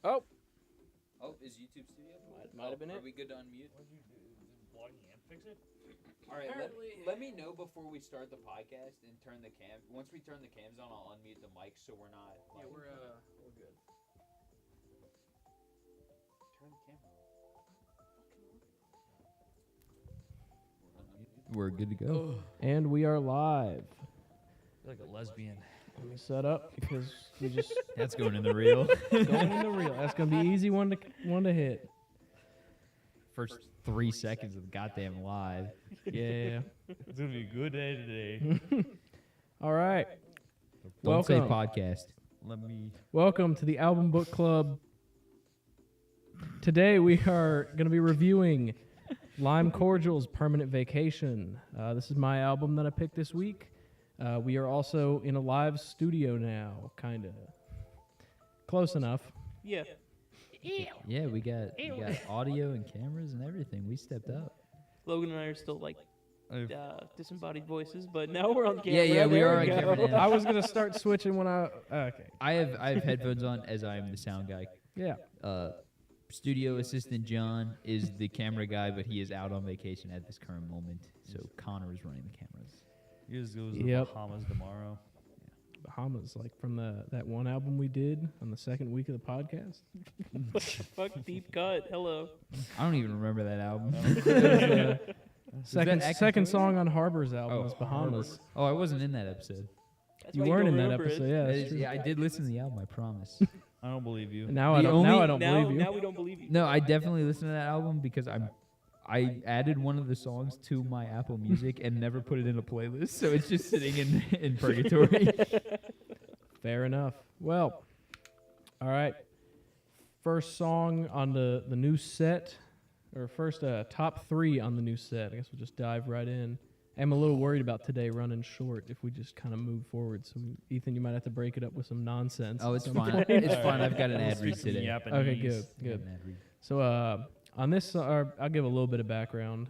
Oh, Is YouTube Studio? might have been Are it. we good to unmute? What'd you do? Plug and fix it? All right. Apparently- Let me know before we start the podcast and turn the cam. Once we turn the cams on, I'll unmute the mic so we're not. Yeah, we're good. Turn the camera on. We're good to go. And we are live. Like a lesbian. Let me set up because we just That's going in the reel. going in the reel. That's gonna be easy one to hit. First 3 seconds of goddamn live. Yeah. It's gonna be a good day today. All right. Don't say Welcome. podcast. Welcome to the Album Book Club. Today we are going to be reviewing Lime Cordial's Permanent Vacation. This is my album that I picked this week. We are also in a live studio now, kind of. Close enough. Yeah. Yeah, we got audio and cameras and everything. We stepped up. Logan and I are still like disembodied voices, but now we're on camera. Yeah, we There are on go. camera now. I was going to start switching when okay. I have headphones on as I am the sound guy. Yeah. Studio assistant John is the camera guy, but he is out on vacation at this current moment. So Connor is running the cameras. He just goes to the Yep. Bahamas tomorrow. Bahamas, like from that one album we did on the second week of the podcast. Fuck, deep cut. Hello. I don't even remember that album. Second Act second Two? song on Harbor's album Oh, was Bahamas. Oh, I wasn't in that episode. That's You why weren't don't in that remember it. episode, yeah. That's true. Yeah, I did listen to the album. I promise. I don't believe you. Now I The don't. Now only- I don't believe you. Now we don't believe you. No, I definitely listened to that album because I added one of the songs to my Apple Music and never put it in a playlist, so it's just sitting in purgatory. Fair enough. Well, all right. First song on the new set, or first top 3 on the new set. I guess we'll just dive right in. I'm a little worried about today running short if we just kind of move forward. So, Ethan, you might have to break it up with some nonsense. Oh, at it's some fine. point. It's fine. I've got an ad read Speak some today. Japanese. Okay, good, good. An ad read. So on this, I'll give a little bit of background.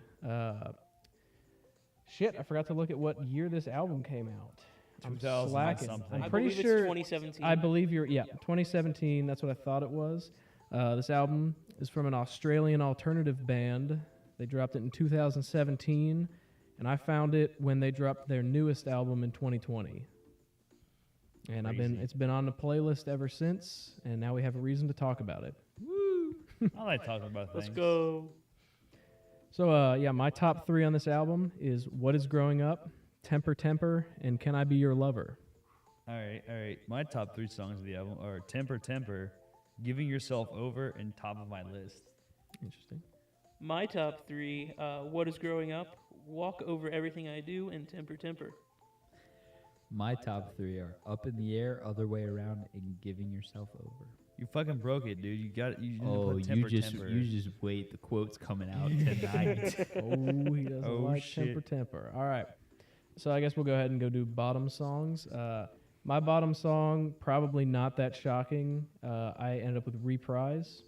Shit, I forgot to look at what year this album came out. I'm 2000 slacking. something. I'm I pretty believe sure. it's 2017. I believe 2017. That's what I thought it was. This album is from an Australian alternative band. They dropped it in 2017, and I found it when they dropped their newest album in 2020. And Crazy. it's been on the playlist ever since, and now we have a reason to talk about it. I like talking about things. Let's go. So, my top 3 on this album is What Is Growing Up, Temper Temper, and Can I Be Your Lover? All right. My top 3 songs of the album are Temper Temper, Giving Yourself Over, and top of my list. Interesting. My top 3, What is Growing Up, Walk Over Everything I Do, and Temper Temper. My top 3 are Up in the Air, Other Way Around, and Giving Yourself Over. You fucking broke it, dude. You got you. didn't Oh, put temper, you just temper. wait. The quote's coming out tonight. Oh, he doesn't Oh, like shit. temper. All right. So I guess we'll go ahead and go do bottom songs. My bottom song, probably not that shocking. I ended up with Reprise.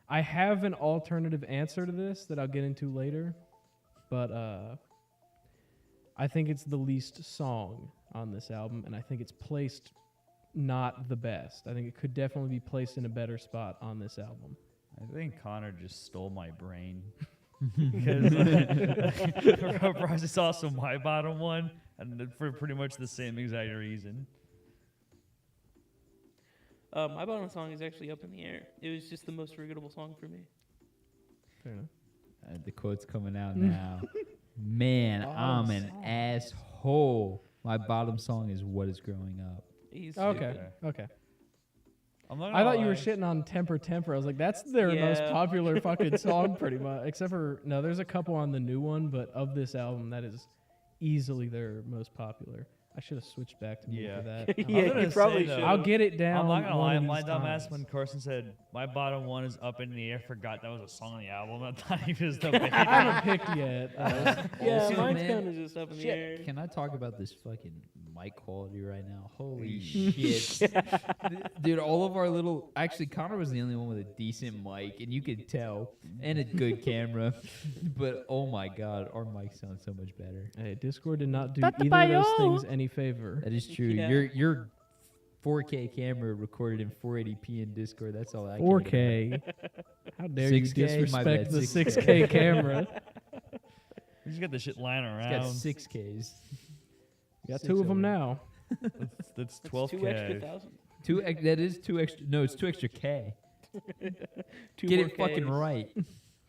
I have an alternative answer to this that I'll get into later, but I think it's the least song on this album, and I think it's placed not the best. I think it could definitely be placed in a better spot on this album. I think Connor just stole my brain. Because Reprise is also my bottom one, and for pretty much the same exact reason. My bottom song is actually Up in the Air. It was just the most forgettable song for me. Fair enough. The quote's coming out now. Man, I'm an asshole. My bottom song is What Is Growing Up. He's Okay. stupid. Okay. I'm not I gonna thought you were lie. shitting on Temper Temper. I was like, that's their most Yeah. popular fucking song, pretty much. Except for, no, there's a couple on the new one, but of this album, that is easily their most popular. I should have switched back to me Yeah. for that. Yeah, gonna you probably say, though, should. I'll get it down. I'm not gonna one lie, of my these dumb times. ass when Carson said my bottom one is Up in the Air, forgot that was a song on the album. I thought he was the I haven't picked yet. Yeah, Also, mine's man, kind of just Up in the Air. Can I talk about this fucking mic quality right now? Holy shit. Dude, all of our little... Actually, Connor was the only one with a decent mic, and you could tell. And a good camera. But, oh my god, our mics sound so much better. Hey, Discord did not do either of those things any favor. That is true. Yeah. Your 4K camera recorded in 480p in Discord. That's all I care 4K. How dare you 6K? My disrespect bad, the 6K. 6K camera? You just got the shit lying about. around. It's got 6Ks. You got 6 two of them over. now. That's That's 2 extra 12K. thousand. That is 2 extra. No, it's 2 extra K. Two Get more it fucking Ks. right.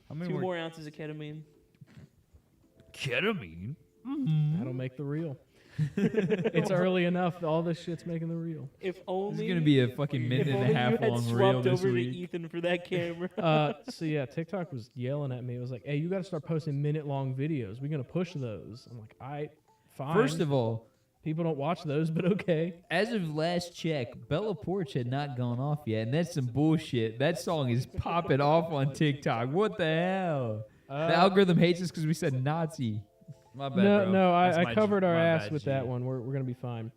How many 2 more ounces of ketamine. ketamine? That'll make the reel. It's early enough. All this shit's making the reel. If This only. is gonna be a fucking if minute and only a half you had long reel swapped this over week. to Ethan for that camera. So yeah, TikTok was yelling at me. It was like, "Hey, you got to start posting minute-long videos. We're gonna push those." I'm like, fine." First of all, people don't watch those, but okay. as of last check, Bella Porch had not gone off yet, and that's some bullshit. That song is popping off on TikTok. What the hell? The algorithm hates us because we said Nazi. My bad, no, bro. no, That's I my covered our my ass bad, with G. that one. We're gonna be fine.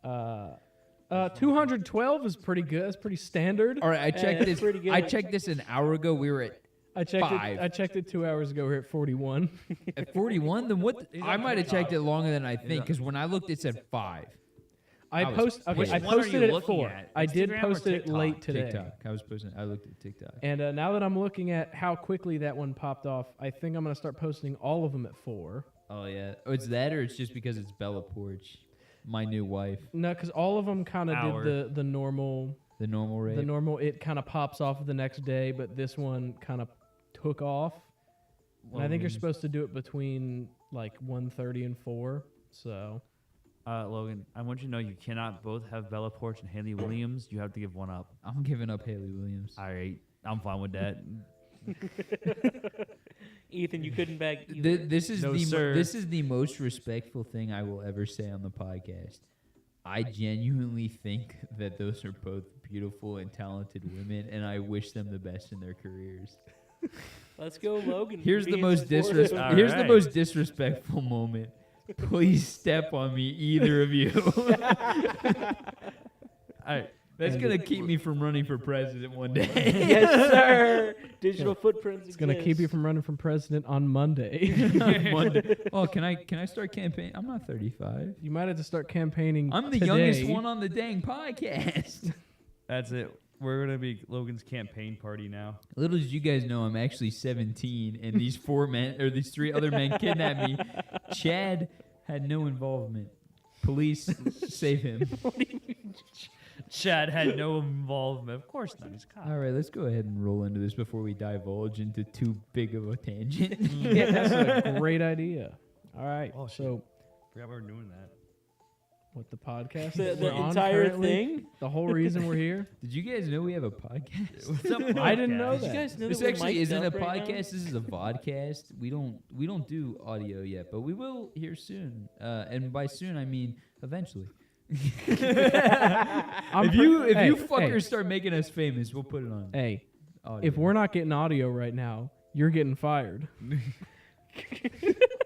212 is pretty good. That's pretty standard. All right, I checked that's this. pretty good. I checked this an hour ago. We were I checked 5. it. I checked it 2 hours ago. We're at 41. at 41. Then what? He's I on might have TikTok. checked it longer than I think because when I looked, it said 5. I was posted. Okay, Which I one are posted you it at looking 4. at? I did Instagram or post it TikTok? late today. TikTok. I was posting. I looked at TikTok. And now that I'm looking at how quickly that one popped off, I think I'm gonna start posting all of them at 4. Oh yeah. Oh, it's that, or it's just because it's Bella Porch, my new wife. No, because all of them kind of Hour. did the normal. The normal rate. The normal. It kind of pops off the next day, but this one kind of took off. And I think you're Logan. supposed to do it between like 1:30 and 4. So Logan, I want you to know you cannot both have Bella Porch and Haley Williams. You have to give one up. I'm giving up Haley Williams. All right, I'm fine with that. Ethan, you couldn't bag either. This is No, the sir. this is the most respectful thing I will ever say on the podcast. I genuinely think that those are both beautiful and talented women, and I wish them the best in their careers. Let's go, Logan. Here's the Being most supportive. Here's the Alright. most disrespectful moment. Please step on me, either of you. All right, That's gonna keep me from running for president one day. Yes, sir. Digital footprints. it's gonna keep you from running from president on Monday. Monday. Oh, can I start campaigning? I'm not 35. You might have to start campaigning. I'm the today. youngest one on the dang podcast. that's it. We're gonna be Logan's campaign party now. Little did you guys know, I'm actually 17, and these 3 other men kidnapped me. Chad had no involvement. Police, save him. Chad had no involvement. Of course not. He's a cop. All right, let's go ahead and roll into this before we divulge into too big of a tangent. Yeah, that's a great idea. All right. Oh, shit. So Forgot we were doing that. what the podcast? The, that the we're on entire currently, thing. The whole reason we're here. Did you guys know we have a podcast? It's a I didn't know podcast. Did you that. guys know This that we're actually mic'd isn't a up right now? podcast. This is a vodcast. We don't do audio yet, but we will here soon. And by soon I mean eventually. If you fuckers start making us famous, we'll put it on. Hey, Audio. if we're not getting audio right now, you're getting fired.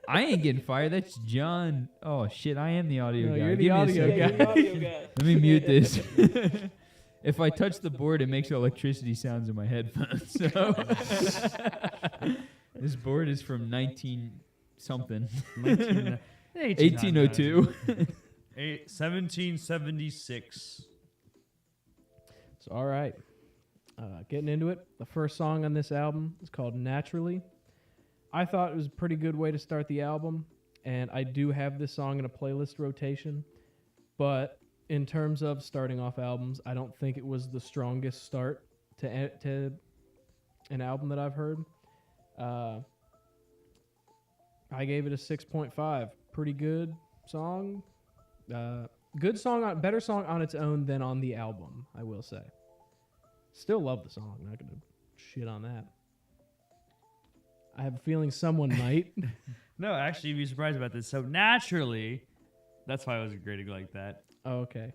I ain't getting fired. That's John. Oh shit, I am the audio No, guy. you're the Give me a audio second. Yeah, you're the audio guy. Let me mute this. If I touch the board, it makes electricity sounds in my headphones. So this board is from 19 something. 1802. 1776. So all right, getting into it. The first song on this album is called "Naturally." I thought it was a pretty good way to start the album, and I do have this song in a playlist rotation. But in terms of starting off albums, I don't think it was the strongest start to an album that I've heard. I gave it a 6.5. Pretty good song. Good song, better song on its own than on the album, I will say. Still love the song. Not gonna shit on that. I have a feeling someone might. No, actually, you'd be surprised about this. So naturally, that's why I was grading like that. Oh, okay.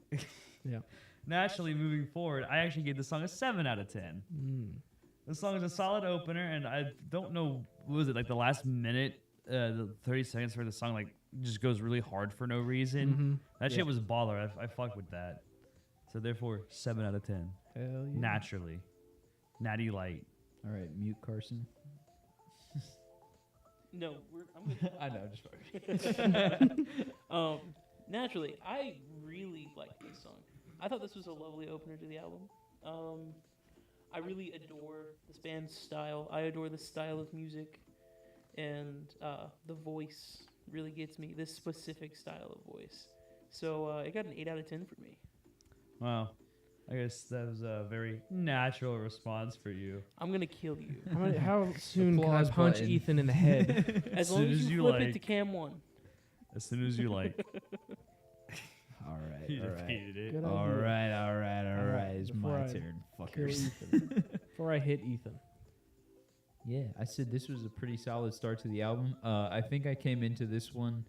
Naturally, moving forward, I actually gave the song a 7 out of 10. The song is a solid opener, and I don't know, what was it, like the last minute, the 30 seconds where the song like just goes really hard for no reason. That shit was baller. I fuck with that. So therefore, 7 out of 10. Hell yeah. Naturally. Natty Light. All right, mute Carson. No, I'm good. I know, just Naturally, I really like this song. I thought this was a lovely opener to the album. I really adore this band's style. I adore the style of music, and the voice really gets me. This specific style of voice. So it got an 8 out of 10 for me. Wow. I guess that was a very natural response for you. I'm gonna kill you. How soon can I Applause punch button. Ethan in the head? As soon long as as you you flip it like. to cam 1. As soon as you like. All right, You all right. defeated it. Good All idea. right, all right, all Alright, right. It's before my I turn, Kill fuckers. Ethan. Before I hit Ethan. Yeah, I said this was a pretty solid start to the album. I think I came into this one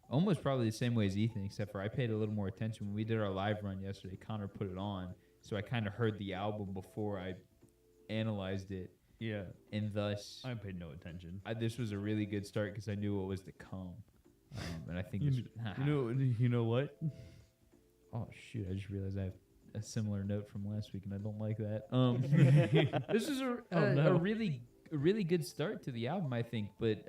almost probably the same way as Ethan, except for I paid a little more attention. When we did our live run yesterday, Connor put it on, so I kind of heard the album before I analyzed it, Yeah. and thus I paid no attention. this was a really good start because I knew what was to come. And I think this. You know what? Oh shoot! I just realized I have a similar note from last week, and I don't like that. This is a really good start to the album, I think. But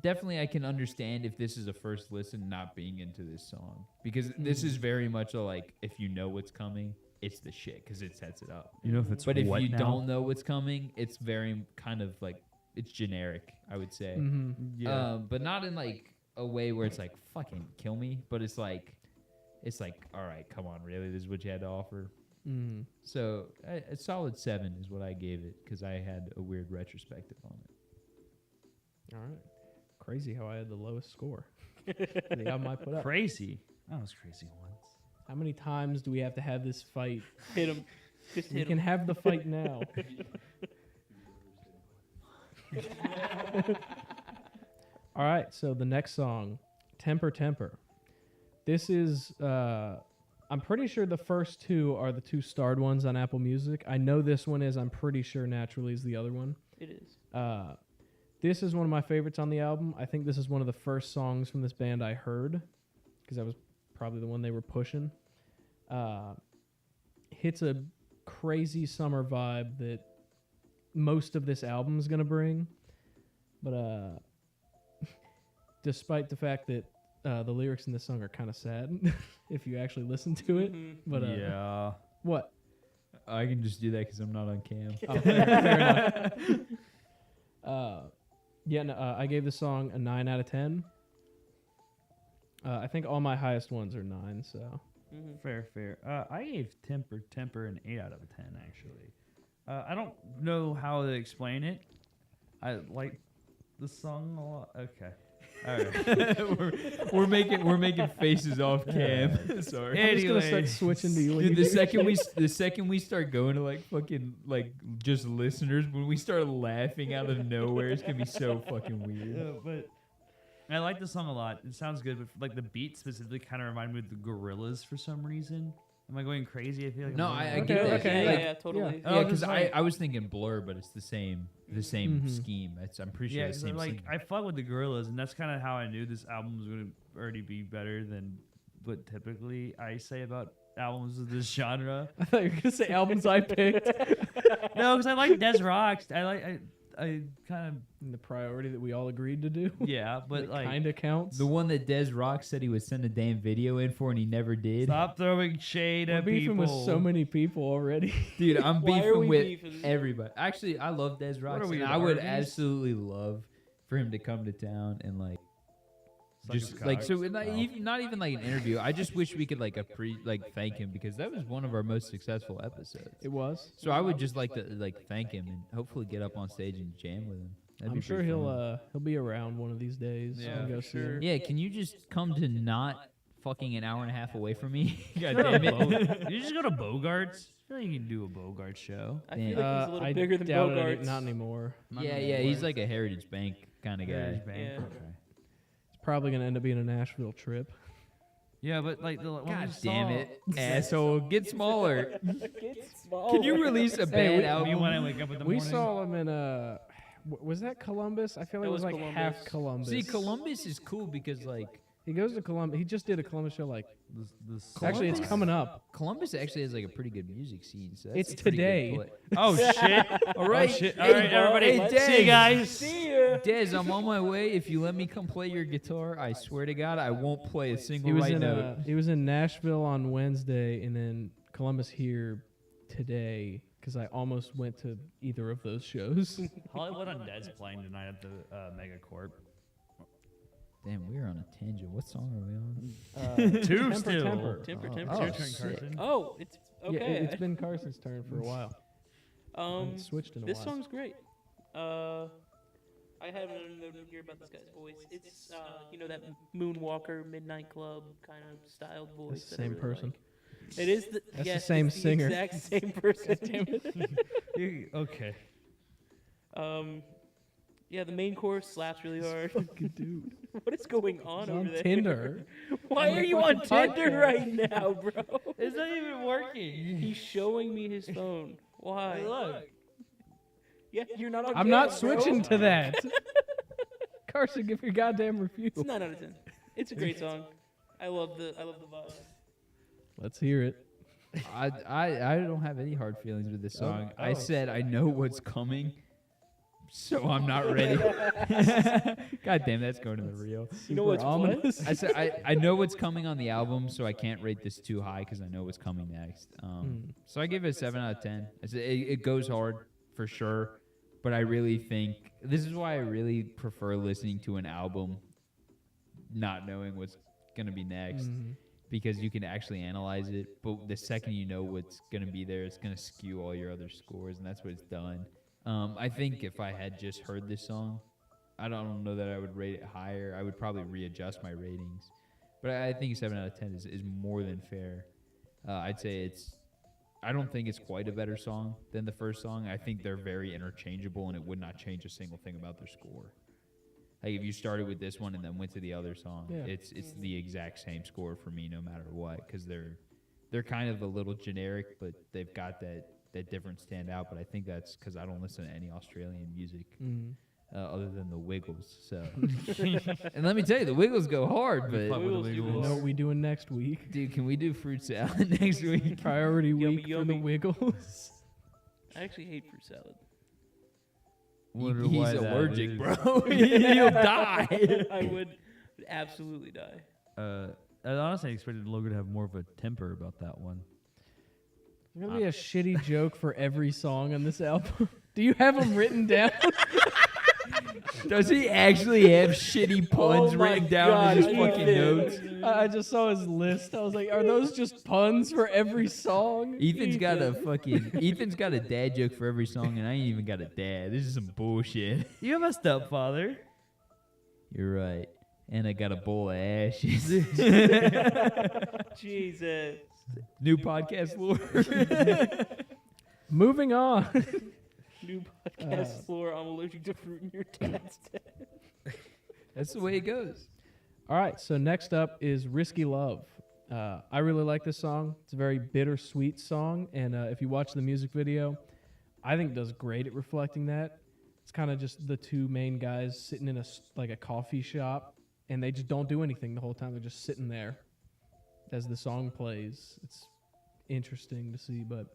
definitely, I can understand if this is a first listen, not being into this song, because this is very much a, like, if you know what's coming, it's the shit because it sets it up. You know if it's But if what you now? don't know what's coming, it's very kind of like it's generic, I would say. Mm-hmm. Yeah. But not in like a way where it's like fucking kill me, but it's like all right, come on, really, this is what you had to offer. Mm-hmm. So a solid 7 is what I gave it because I had a weird retrospective on it. All right. Crazy how I had the lowest score. The album I put up. Crazy. That was crazy once. How many times do we have to have this fight? Hit him. Just We hit can him. have the fight now. All right, so the next song, Temper Temper. This is, I'm pretty sure the first two are the 2 starred ones on Apple Music. I know this one is. I'm pretty sure Naturally is the other one. It is. This is one of my favorites on the album. I think this is one of the first songs from this band I heard because that was probably the one they were pushing. Hits a crazy summer vibe that most of this album is going to bring. But despite the fact that the lyrics in this song are kind of sad if you actually listen to it. Mhm. But Yeah. what? I can just do that because I'm not on cam. Oh, fair enough. Yeah, no, I gave the song a 9 out of 10. I think all my highest ones are 9, so. Mhm. Fair. I gave Temper an 8 out of 10, actually. I don't know how to explain it. I like the song a lot. Okay. All right. we're making faces off cam. Sorry. I'm just gonna start Anyways. switching to you. when Dude, you the do second we start going to like fucking like just listeners, when we start laughing out of nowhere, it's gonna be so fucking weird. But I like the song a lot. It sounds good, but like the beat specifically kind of reminded me of the Gorillas for some reason. Am I going crazy? I feel like No, I'm I going get that. Okay. Yeah, Like, yeah, totally. yeah. Oh, Yeah, because 'cause, like- I was thinking Blur, but it's the same Mhm. scheme. I'm pretty sure Yeah, the 'cause same like scheme. I fuck with the Gorillas, and that's kind of how I knew this album was going to already be better than what typically I say about albums of this genre. I thought you were gonna say albums I picked. No, because I like Des Rocks. I kind of And the priority that we all agreed to do. yeah, but like kind of counts. The one that Des Rock said he would send a damn video in for, and he never did. stop throwing shade We're at beefing people. with so many people already. Dude, I'm Why are beefing we with beefing? everybody. Actually, I love Des Rock, are we, and the I would Arby's? absolutely love for him to come to town and like Suck his just like cock. so not even like an interview. I just wish we could like thank him because that was one of our most successful episodes. It was. So I would just like to like thank him and hopefully get up on stage and jam with him. That'd I'm be sure pretty fun. he'll be around one of these days. Yeah, and go for see him. Yeah, can you just come to not fucking an hour and a half away from me? God Go to damn it. you just go to Bogart's. I feel like you can do a Bogart show. I feel Damn. like he's a little I bigger than doubt it, Bogarts. not anymore. Yeah, he's like a Heritage Bank kind of guy. Heritage Bank. Yeah. Okay. It's probably gonna end up being a Nashville trip. Yeah, but like the when we God saw- damn it, asshole! Get smaller. Small. Can you release a bad we- Me album? when I wake up in the We morning. saw him in was that Columbus? I feel like That it was was like half Columbus. Columbus. See, Columbus is cool because like He goes to Columbus. He just did a Columbus show. Like the actually, it's Columbus? coming up. Columbus actually has like a pretty good music scene. So that's It's a pretty good today. play. Oh shit! All right, Oh, shit. Hey, All right, everybody. hey, See you Dave. guys. See ya. Dez, I'm on my way. If you let me come play your guitar, I swear to God, I won't play a single note. He was in Nashville on Wednesday and then Columbus here today because I almost went to either of those shows. Hollywood Undead's playing tonight at the Megacorp. Damn, we're on a tangent. What song are we on? Two Temper, still. Temper. Temper, Oh, temper. It's your oh, turn, sick. Carson. Oh, it's okay. Yeah, it's been Carson's turn for a while. I haven't switched in a This while. song's great. I have another note in here about this guy's voice. It's that Moonwalker Midnight Club kind of styled voice. That's the that I same really person. like. It is the That's the yes, same it's the singer. Exact same person. Damn it. Okay. Yeah, the main chorus slaps really hard. Fucking dude. What is going on He's over on there? Tinder. Why On are the you on fucking Tinder podcast. right now, bro? It's not even working. He's showing me his phone. Why? Hey, look. Yeah, you're not on. I'm not camera, bro. switching to that. Carson, give your goddamn review. It's 9 out of 10. It's a great song. I love the vibe. Let's hear it. I don't have any hard feelings with this song. I oh. said I know what's coming, so I'm not ready. God damn, that's going to the reel. You know what's Super what? ominous. I said I know what's coming on the album, so I can't rate this too high because I know what's coming next. So I give it a 7 out of 10. It goes hard for sure, but I really think this is why I really prefer listening to an album, not knowing what's gonna be next. Mhm. Because you can actually analyze it, but the second you know what's going to be there, it's going to skew all your other scores, and that's what it's done. I think if I had just heard this song, I don't know that I would rate it higher. I would probably readjust my ratings. But I think 7 out of 10 is more than fair. I'd say I don't think it's quite a better song than the first song. I think they're very interchangeable, and it would not change a single thing about their score. Like if you started with this one and then went to the other song, Yeah. it's the exact same score for me no matter what, because they're kind of a little generic, but they've got that different stand out. But I think that's because I don't listen to any Australian music Mhm. other than the Wiggles. So, and let me tell you, the Wiggles go hard. Fuck But with the Wiggles do You Wiggles. know what we doing next week? dude, can we do fruit salad next week? Priority Yummy, week for the yummy. Wiggles. I actually hate fruit salad. Wonder He's why that allergic, is. bro. He'll die. I would absolutely die. I honestly expected Logan to have more of a temper about that one. There's gonna be a shitty joke for every song on this album. Do you have them written down? Does he actually have shitty puns Oh my written down God, in his fucking Ethan. notes? I just saw his list. I was like, are those just puns for every song? Ethan's got a dad joke for every song, and I ain't even got a dad. This is some bullshit. You have a stepfather. You're right. And I got a bowl of ashes. Jesus. New podcast lore. Moving on. New podcast floor. I'm allergic to fruit in your dad's dead. That's the way it goes. All right, so next up is Risky Love. I really like this song. It's a very bittersweet song, and if you watch the music video, I think it does great at reflecting that. It's kind of just the two main guys sitting in a coffee shop, and they just don't do anything the whole time. They're just sitting there as the song plays. It's interesting to see, but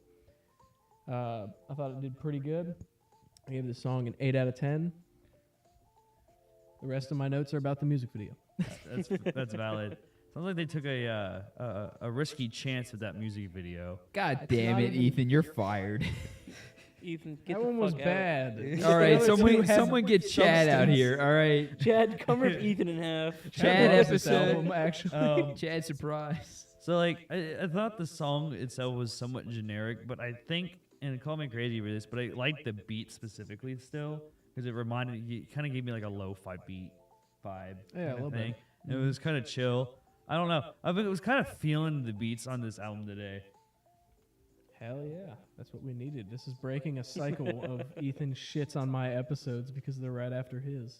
I thought it did pretty good. I gave this song an 8 out of 10. The rest of my notes are about the music video. That's valid. Sounds like they took a risky chance with that music video. God damn not it, even- Ethan. You're fired. Ethan, get That the one was fuck out. bad. All right, Those two someone have get Chad out substance. here. All right. Chad, come rip Ethan in half. Chad loves this episode. album, actually. Chad surprise. So like I thought the song itself was somewhat generic, but I think, and call me crazy for this, but I like the beat specifically still because it kind of gave me like a lo-fi beat vibe. Yeah, a kinda little bit. thing. It was kind of chill. I don't know. I was kind of feeling the beats on this album today. Hell yeah, that's what we needed. This is breaking a cycle of Ethan shits on my episodes because they're right after his.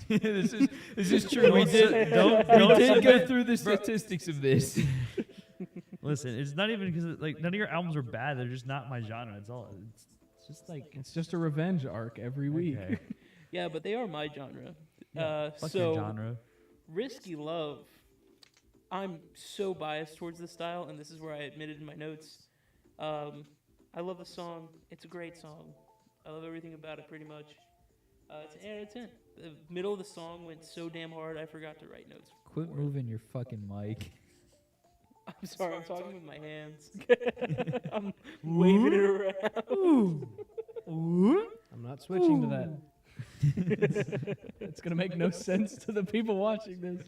this is true. We did go through the statistics of this. Listen, it's not even because like none of your albums are bad. They're just not my genre. It's just like It's just a revenge arc every week. okay. Yeah, but they are my genre. Fuck so your genre. Risky Love. I'm so biased towards this style, and this is where I admitted in my notes. I love the song. It's a great song. I love everything about it, pretty much. It's an 8 out of 10. The middle of the song went so damn hard, I forgot to write notes. Quit moving your fucking mic. I'm sorry, I'm talking with my hands. I'm waving it around. I'm not switching to that. It's gonna make no sense to the people watching this.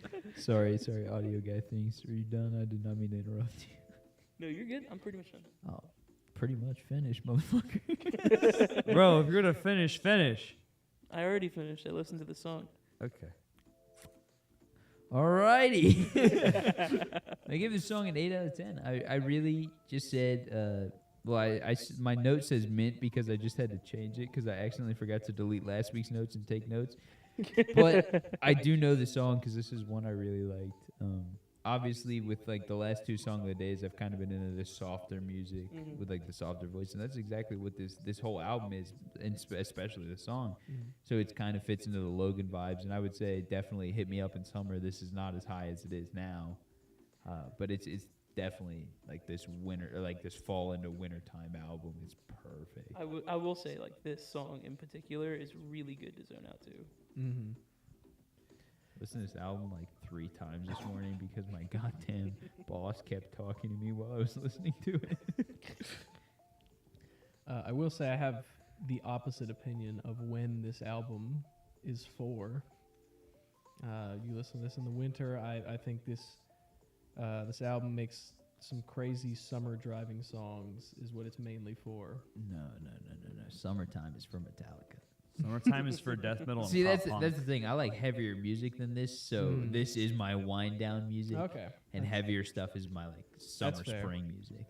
Sorry, audio guy things. Are you done? I did not mean to interrupt you. No, you're good. I'm pretty much done. Oh, pretty much finished, motherfucker. Bro, if you're gonna finish. I already finished. I listened to the song. Okay. Alrighty. I give this song an 8 out of 10. I really just said, my note says mint because I just had to change it because I accidentally forgot to delete last week's notes and take notes. But I do know the song because this is one I really liked. Obviously, with like the last two Song of the Days, I've kind of been into this softer music with like the softer voice, and that's exactly what this whole album is, and especially the song. So it kind of fits into the Logan vibes, and I would say definitely Hit Me Up in Summer. This is not as high as it is now, but it's definitely like this winter or like this fall into wintertime album. It's perfect. I will say, like, this song in particular is really good to zone out to. Mm-hmm. Listened to this album like 3 times this morning because my goddamn boss kept talking to me while I was listening to it. I will say I have the opposite opinion of when this album is for. You listen to this in the winter. I think this album makes some crazy summer driving songs is what it's mainly for. No. Summertime is for Metallica. Summertime is for death metal. See, and that's pop the thing. I like heavier music than this, so this is my wind down music. Okay. And heavier stuff is my like summer fair. spring music.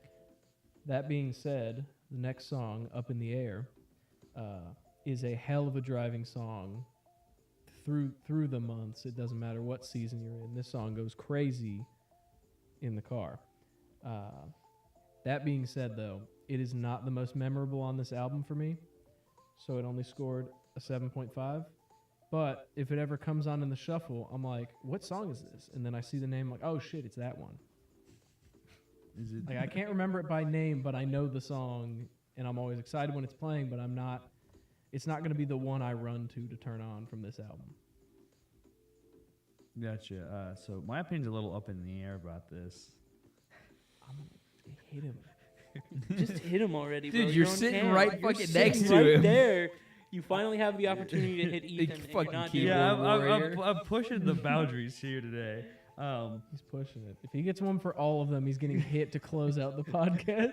That being said, the next song, Up in the Air, is a hell of a driving song through the months. It doesn't matter what season you're in. This song goes crazy in the car. That being said, though, it is not the most memorable on this album for me, so it only scored a 7.5. But if it ever comes on in the shuffle, I'm like, what song is this? And then I see the name, like, oh shit, it's that one. Is it? Like, I can't remember it by name, but I know the song, and I'm always excited when it's playing, but it's not going to be the one I run to turn on from this album. Gotcha. So my opinion's a little up in the air about this. I'm going to hit him. Just hit him already, bro. Dude, you're on sitting cam. right You're fucking sitting next to right him. there. You finally have the opportunity to hit Ethan, and you're fucking not keyboard doing Yeah, it. warrior. I'm pushing the boundaries here today. He's pushing it. If he gets one for all of them, he's getting hit to close out the podcast.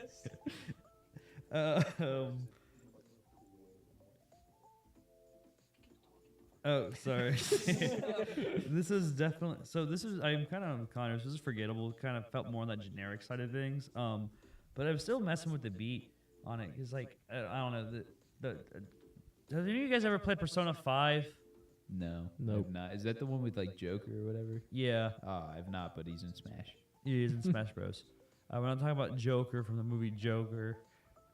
Oh, sorry. This is definitely I'm kind of on Connors. This is forgettable. Kind of felt more on that generic side of things. But I'm still messing with the beat on it because, like, I don't know. Have any of you guys ever played Persona 5? No, Nope. I've not. Is that the one with like Joker or whatever? Yeah, I've not, but he's in Smash. he is in Smash Bros. We're not talking about Joker from the movie Joker.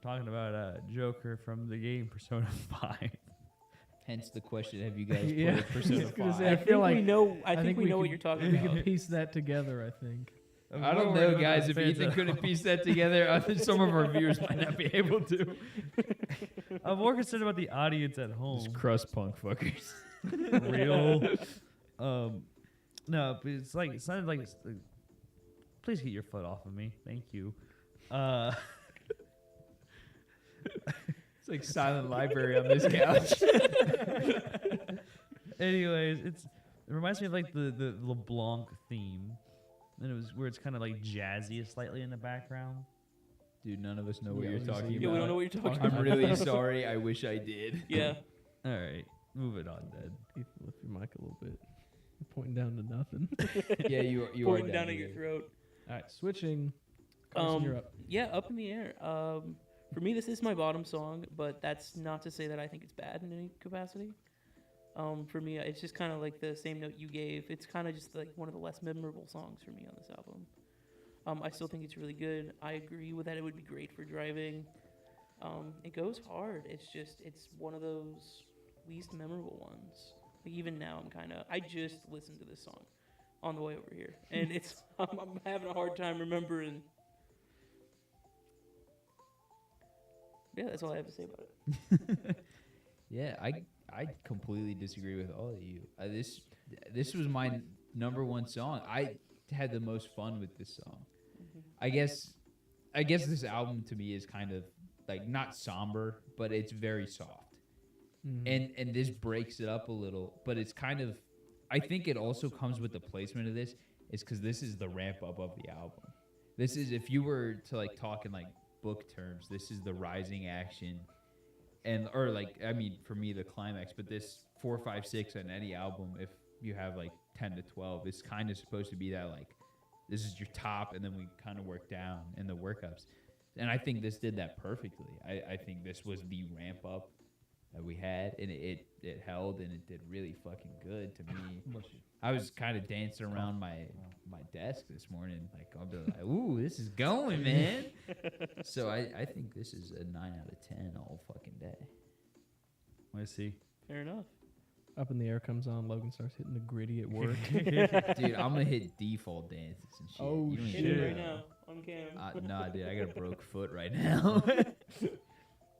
We're talking about Joker from the game Persona 5. Hence the question: have you guys Yeah, played Persona I was gonna 5? say, I feel think like- we know. I I think think we we know what could- you're talking We about. can piece that together, I think. I don't know, guys. If Ethan couldn't piece that together, I think some of our viewers might not be able to. I'm more concerned about the audience at home. Just crust punk fuckers. Real. No, but it sounded like please get your foot off of me. Thank you. It's like silent library on this couch. Anyways, it reminds me of like the LeBlanc theme. And it was where it's kind of like jazzy slightly in the background. Dude, none of us know what Yeah, I you're was gonna talking say, Yeah, about. we don't know what you're talking Talking about. I'm really sorry. I wish I did. Yeah. All right, move it on, Dad. Ethan, lift your mic a little bit. You're pointing down to nothing. Yeah, you are Pointing down at here. your throat. All right, switching. Carson, you're up. Yeah, Up in the Air. For me, this is my bottom song, but that's not to say that I think it's bad in any capacity. For me, it's just kind of like the same note you gave. It's kind of just like one of the less memorable songs for me on this album. I still think it's really good. I agree with that. It would be great for driving. It goes hard. It's one of those least memorable ones. Like even now, I just listened to this song on the way over here, and I'm having a hard time remembering. Yeah, that's all I have to say about it. Yeah, I completely disagree with all of you. This was my number one song. I had the most fun with this song. I guess this album to me is kind of like not somber, but it's very soft. And this breaks it up a little, but it's kind of, I think it also comes with the placement of this is because this is the ramp up of the album. This is, if you were to like talk in like book terms, this is the rising action, and or like, I mean, for me the climax. But this 4, 5, 6 on any album, if you have like 10 to 12, it's kind of supposed to be that like this is your top, and then we kind of work down in the workups. And I think this did that perfectly. I think this was the ramp up that we had, and it held, and it did really fucking good to me. I was kind of dancing around my desk this morning, like I'll be like, "Ooh, this is going, man!" So I think this is a 9 out of 10 all fucking day. I see. Fair enough. Up in the Air comes on. Logan starts hitting the gritty at work. Dude, I'm gonna hit default dances and shit. Oh, You don't Hit even it shit. right know. now on cam. Nah, dude, I got a broke foot right now.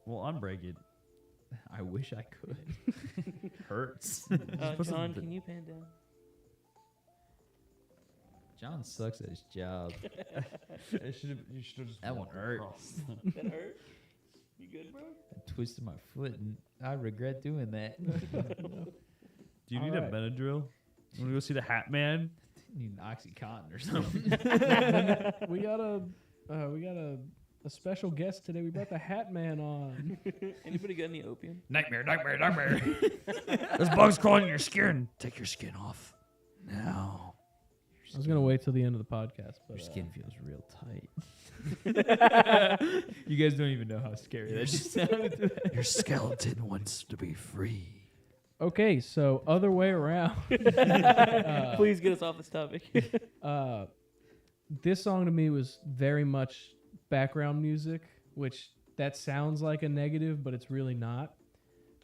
Well, unbreak it. I wish I could. Hurts. put John, some- can you pan down? John sucks at his job. You should have just. That one hurt. That hurt? You good, bro? I twisted my foot, and I regret doing that. Do you need Alright. a Benadryl? Want to go see the Hat Man? Need an OxyContin or something. we got a special guest today. We brought the Hat Man on. Anybody got any opium? Nightmare. There's bugs crawling in your skin. Take your skin off now. I was gonna wait till the end of the podcast, but Your skin feels real tight. You guys don't even know how scary that just sounded. Your skeleton wants to be free. okay. So other way around. Please get us off this topic. This song to me was very much background music, which that sounds like a negative, but it's really not.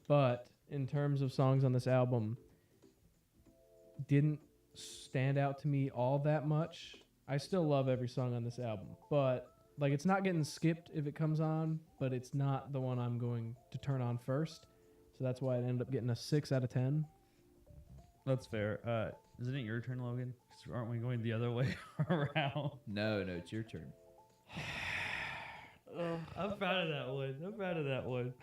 But in terms of songs on this album, didn't stand out to me all that much. I still love every song on this album, but like it's not getting skipped if it comes on, but it's not the one I'm going to turn on first. So that's why it ended up getting a 6 out of 10. That's fair. Isn't it your turn, Logan? 'Cause aren't we going the other way around? No, it's your turn. I'm proud of that one.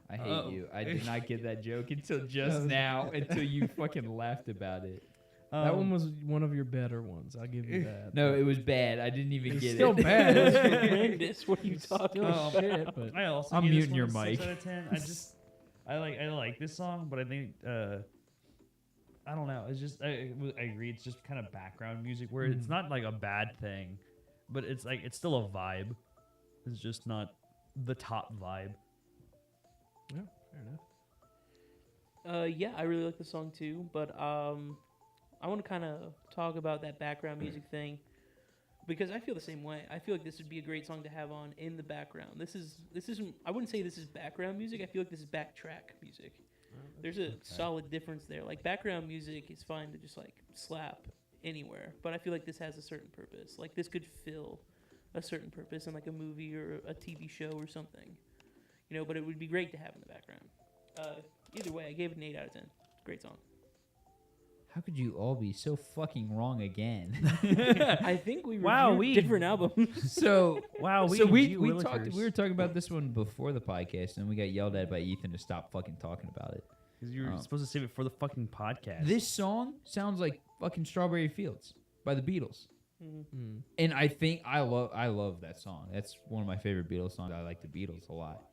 I hate you. I did not get that joke until just now, until you fucking laughed about it. That one was one of your better ones. I'll give you that. No, it was bad. I didn't even It's get still it. bad. It's Horrendous. What are you talking still about? shit, but I also I'm gave this muting your one a 6 mic. out of 10. I like this song, but I think I don't know. It's just I agree. It's just kind of background music where it's not like a bad thing, but it's like it's still a vibe. It's just not the top vibe. yeah, fair enough. Yeah, I really like the song too, but I want to kind of talk about that background music thing because I feel the same way. I feel like this would be a great song to have on in the background. This isn't. I wouldn't say this is background music. I feel like this is backtrack music. There's a solid difference there. Like background music is fine to just like slap anywhere, but I feel like this has a certain purpose. Like this could fill a certain purpose in like a movie or a TV show or something, you know. But it would be great to have in the background. Either way, I gave it an 8 out of 10. Great song. How could you all be so fucking wrong again? I think we Wow, reviewed different albums. So Wow, so we we talked. We were talking about this one before the podcast, and we got yelled at by Ethan to stop fucking talking about it. because you were supposed to save it for the fucking podcast. This song sounds like fucking "Strawberry Fields" by the Beatles, Mm. and I think I love that song. That's one of my favorite Beatles songs. I like the Beatles a lot.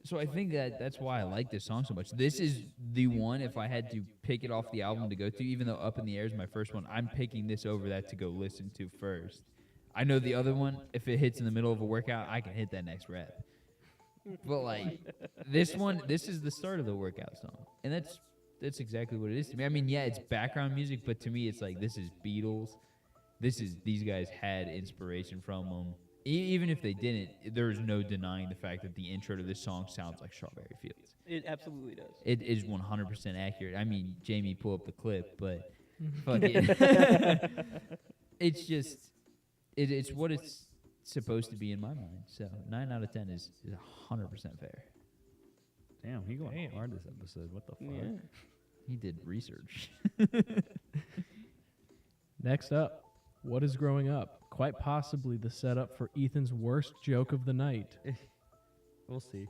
So I think that's why I like this song so much. This is the one, if I had to pick it off the album to go to, even though Up in the Air is my first one, I'm picking this over that to go listen to first. I know the other one, if it hits in the middle of a workout, I can hit that next rep. But like this one, this is the start of the workout song. And that's exactly what it is to me. I mean, yeah, it's background music, but to me it's like this is Beatles. These guys had inspiration from them. Even if they didn't, there is no denying the fact that the intro to this song sounds like Strawberry Fields. It absolutely does. It is 100% accurate. I mean, Jamie, pull up the clip, but fucking, it's just, it's what it's supposed to be in my mind. So 9 out of 10 is 100% fair. Damn, he going Damn. hard this episode. What the fuck? Yeah. He did research. Next up, what is growing up? Quite possibly the setup for Ethan's worst joke of the night. We'll see.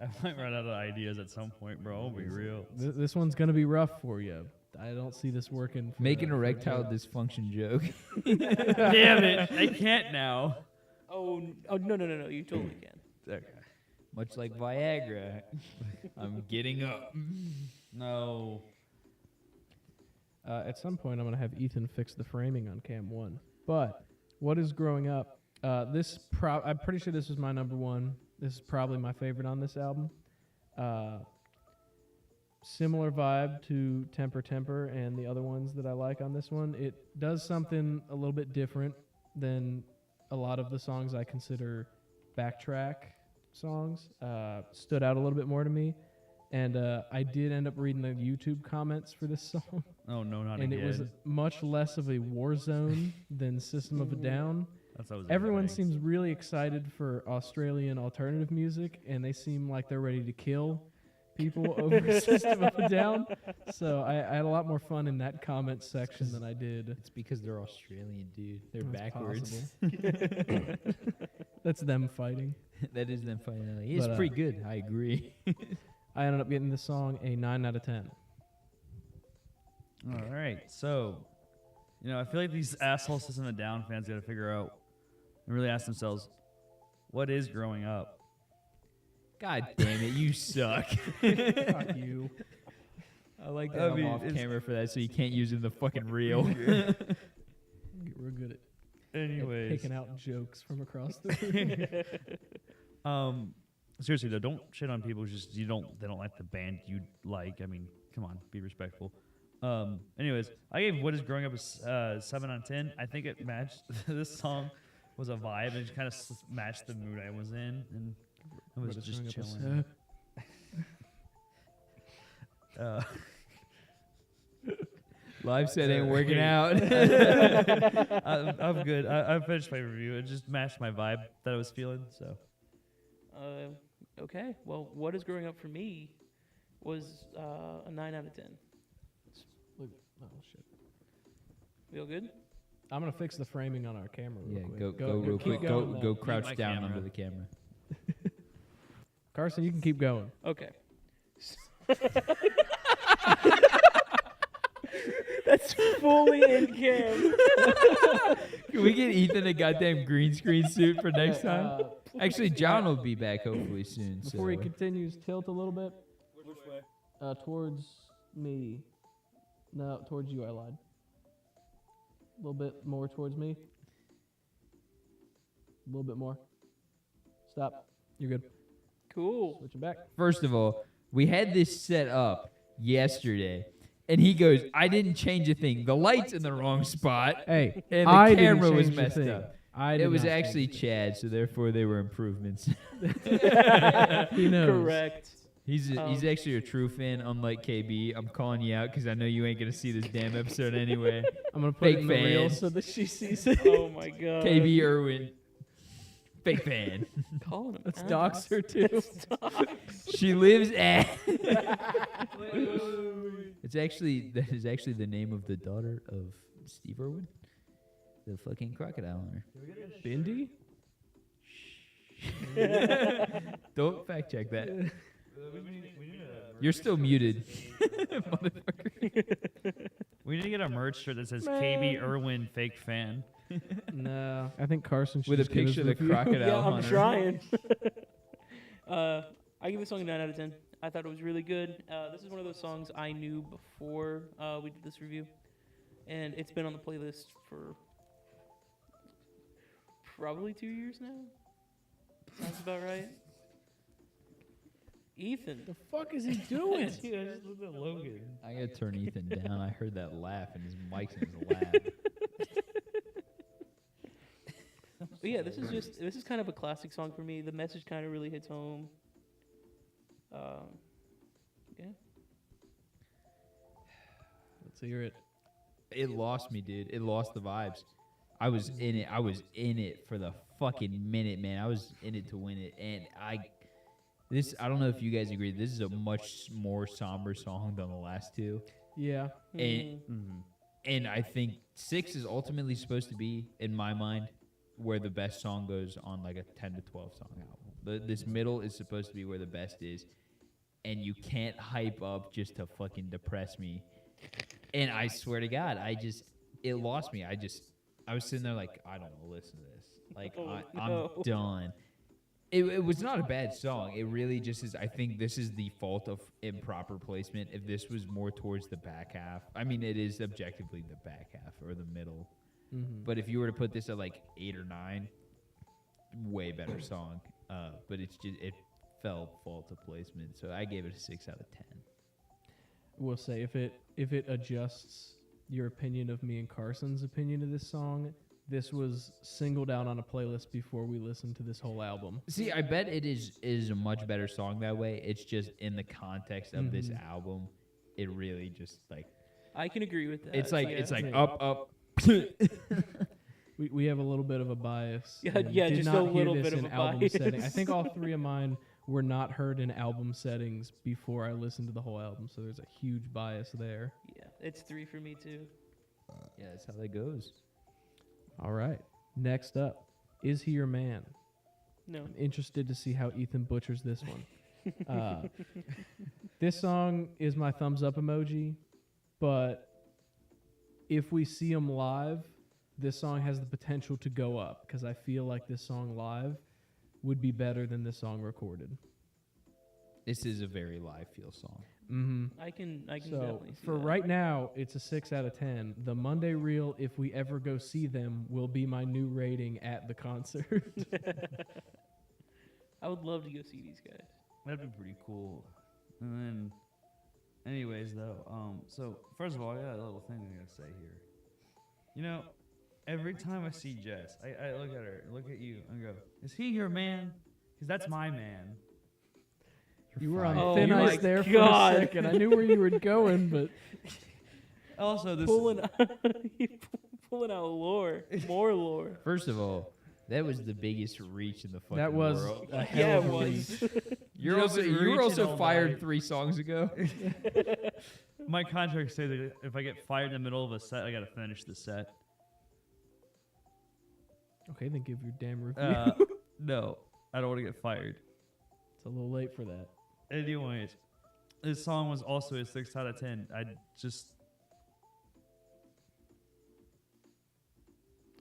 I might run out of ideas at some point, bro. I'll be real. This one's gonna be rough for you. I don't see this working. For Make an for erectile joke. dysfunction joke. Damn it! I can't now. Oh no! You totally can. Okay. Much like Viagra. I'm getting up. No. At some point, I'm gonna have Ethan fix the framing on Cam 1. But what is growing up? I'm pretty sure this was my number one. This is probably my favorite on this album. Similar vibe to Temper and the other ones that I like on this one. It does something a little bit different than a lot of the songs I consider backtrack songs. Stood out a little bit more to me. And I did end up reading the YouTube comments for this song. Oh no, not And again. it was much less of a war zone than System of a Down. That's always Everyone annoying. seems really excited for Australian alternative music, and they seem like they're ready to kill people over System of a Down. So I had a lot more fun in that comment section than I did. It's because they're Australian, dude. They're That's backwards. possible. That's them fighting. That is them fighting. It's But, pretty good. I agree. I ended up getting this song a 9 out of 10. All right, so I feel like these asshole System of a Down fans got to figure out and really ask themselves, what is growing up? God damn it, you suck. Fuck you. I like I that I'm mean, off it's- camera for that so you can't use it in the fucking reel. Get real good at Anyways, picking out jokes from across the room. seriously though, don't shit on people just they don't like the band you like. I mean, come on, be respectful. Anyways, I gave What Is Growing Up a 7 out of 10. I think it matched. This song was a vibe and it just kind of matched the mood I was in, and I was What is just Growing Up a chilling. Live set ain't working out. I'm good. I finished my review. It just matched my vibe that I was feeling. So Okay. Well, what is growing up for me was a 9 out of 10. Look, oh shit. Feel good? I'm gonna fix the framing on our camera real Yeah, quick. go real keep quick. going, Go though. crouch my down camera. under the camera. Carson, you can keep going. Okay. That's fully in cam. Can we get Ethan a goddamn green screen suit for next time? Actually, John will be back hopefully soon. Before he so. continues, tilt a little bit. Which way? Towards me. No, towards you, I lied. A little bit more towards me. A little bit more. Stop. You're good. Cool. Switch it back. First of all, we had this set up yesterday, and he goes, "I didn't change a thing. The light's in the wrong spot, Hey, and the I camera didn't was change the messed thing. up." I It did was not actually change Chad, so therefore they were improvements. it. He knows. Correct. He's actually a true fan, unlike KB. I'm calling you out because I know you ain't gonna see this damn episode anyway. I'm gonna put Fake it in the reel fan. so that she sees it. Oh my god. KB Irwin, fake fan. Calling him. Let's out. dox her too. She lives at. That is actually the name of the daughter of Steve Irwin, the fucking crocodile owner. Bindi? Don't fact check that. You're still muted, motherfucker. we need to get a merch shirt that says Man. KB Irwin fake fan. No, I think Carson should With a just give us picture of the review. crocodile Yeah, I'm hunter. trying. I give this song a 9 out of 10. I thought it was really good. This is one of those songs I knew before we did this review, and it's been on the playlist for probably 2 years now. Sounds about right. Ethan. The fuck is he doing? Dude, I just looked at Logan. I gotta turn Ethan down. I heard that laugh and his mic's in his lap. But yeah, this is kind of a classic song for me. The message kind of really hits home. Yeah. Let's hear it. It lost me, dude. It lost the vibes. I was in it. I was in it for the fucking minute, man. I was in it to win it, and This, I don't know if you guys agree, this is a much more somber song than the last two. Yeah. And, and I think 6 is ultimately supposed to be, in my mind, where the best song goes on like a 10 to 12 song album. This middle is supposed to be where the best is. And you can't hype up just to fucking depress me. And I swear to God, it lost me. I was sitting there like, I don't want to listen to this. Like, I'm done. It was not a bad song. It really just is. I think this is the fault of improper placement. If this was more towards the back half, I mean, it is objectively the back half or the middle. But if you were to put this at like 8 or 9, way better song. But it's just, it fell fault of placement. So I gave it a 6 out of 10. We'll say if it adjusts your opinion of me and Carson's opinion of this song, this was singled out on a playlist before we listened to this whole album. See, I bet it is a much better song that way. It's just in the context of this album, it really just like I can agree with that. it's like Yeah. up. We have a little bit of a bias. Yeah, and yeah, did just not a hear little this bit of in a album bias. setting. I think all 3 of mine were not heard in album settings before I listened to the whole album, so there's a huge bias there. Yeah, it's 3 for me too. Yeah, that's how that goes. All right. Next up, Is He Your Man? No. I'm interested to see how Ethan butchers this one. This song is my thumbs up emoji, but if we see him live, this song has the potential to go up because I feel like this song live would be better than this song recorded. This is a very live feel song. I can So definitely see for that. right now, it's a 6 out of 10. The Monday reel, if we ever go see them, will be my new rating at the concert. I would love to go see these guys. That'd be pretty cool. And then, anyways, though, so first of all, I got a little thing I gotta say here. You know, every time I see Jess, I look at her, look at you, and go, "Is he your man? Because that's my man." You were on Oh thin my ice there God. for a second. I knew where you were going, but Also, this Pulling out more lore. First of all, that was the biggest reach in the fucking that was world. a hell Yeah, of it a was. reach. You were reaching also all fired night. 3 songs ago. My contract says that if I get fired in the middle of a set, I gotta finish the set. Okay, then give your damn review. No, I don't want to get fired. It's a little late for that. Anyways, this song was also a 6 out of 10. I just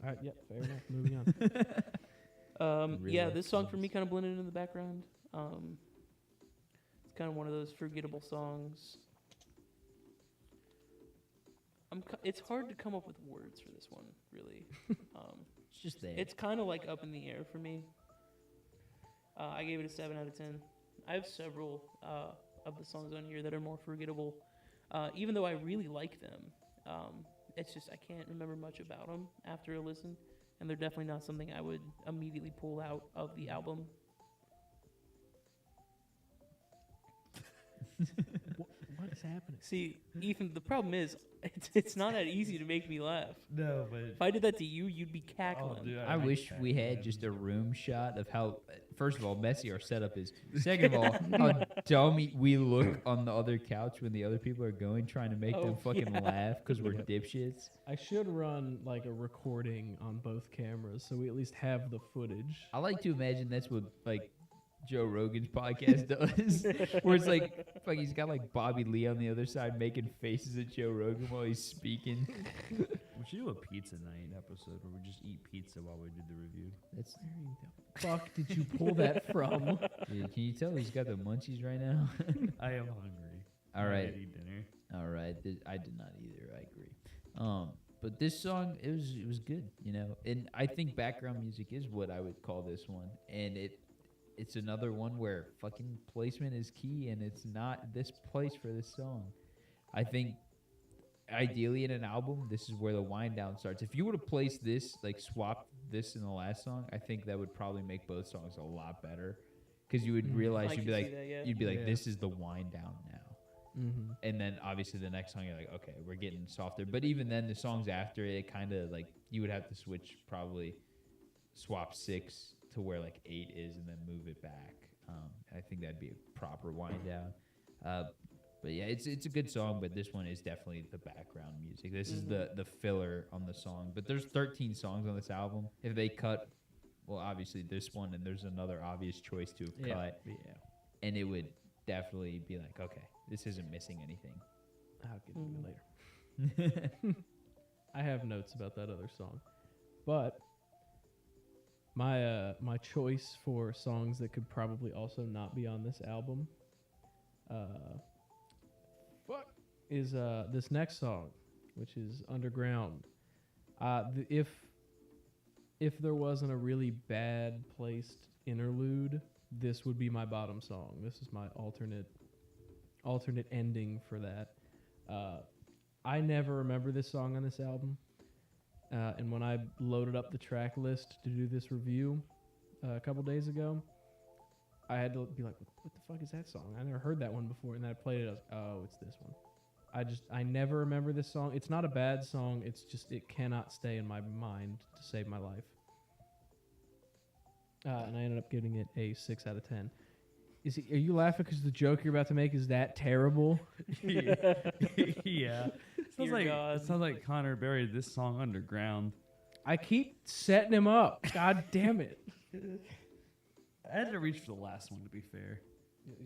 All right, yep, fair enough. Moving on. Real Yeah, life this song for songs. me kind of blended in the background. It's kind of one of those forgettable songs. It's hard to come up with words for this one, really. It's just there. It's kind of like up in the air for me. I gave it a 7 out of 10. I have several of the songs on here that are more forgettable, even though I really like them. It's just I can't remember much about them after a listen, and they're definitely not something I would immediately pull out of the album. What is happening? See, Ethan, the problem is it's not that easy to make me laugh. no, but If I did that to you, you'd be cackling. I wish we had just a room shot of how, first of all, messy our setup is. Second of all, how dumb we look on the other couch when the other people are going, trying to make them Oh, fucking yeah. laugh because we're dipshits. I should run like a recording on both cameras so we at least have the footage. I like to imagine that's what like Joe Rogan's podcast does, where it's like he's got like Bobby Lee on the other side making faces at Joe Rogan while he's speaking. We should do a pizza night episode where we just eat pizza while we do the review. That's Where the fuck did you pull that from? dude, can you tell he's got the munchies right now? I am hungry. All I right. did eat dinner. All right, I did not either. I agree. But this song, it was good, you know. And I think background music is what I would call this one. And it's another one where fucking placement is key, and it's not this place for this song. I think ideally in an album, this is where the wind down starts. If you would have placed this, like swap this in the last song, I think that would probably make both songs a lot better. Because you would realize I you'd can be see like, that, yeah. you'd be like, Yeah. this is the wind down now. Mm-hmm. And then obviously the next song you're like, okay, we're getting softer. But even then, the songs after it kind of like you would have to switch, probably swap 6 to where like 8 is, and then move it back. I think think that'd be a proper wind down. But yeah, it's a good song, but this one is definitely the background music. This is the filler on the song. But there's 13 songs on this album. If they cut, well, obviously this one, and there's another obvious choice to have cut, and it would definitely be like, okay, this isn't missing anything. I'll get to it later. I have notes about that other song, but my choice for songs that could probably also not be on this album, is this next song, which is Underground. If there wasn't a really bad placed interlude, this would be my bottom song. This is my alternate ending for that. I never remember this song on this album, and when I loaded up the track list to do this review a couple days ago, I had to be like, what the fuck is that song? I never heard that one before, and then I played it. I was like, oh, it's this one. I never remember this song. It's not a bad song. It's just it cannot stay in my mind to save my life. And I ended up giving it a 6 out of 10. Are you laughing because the joke you're about to make is that terrible? Yeah. It sounds like Connor buried this song underground. I keep setting him up. God damn it. I had to reach for the last one, to be fair.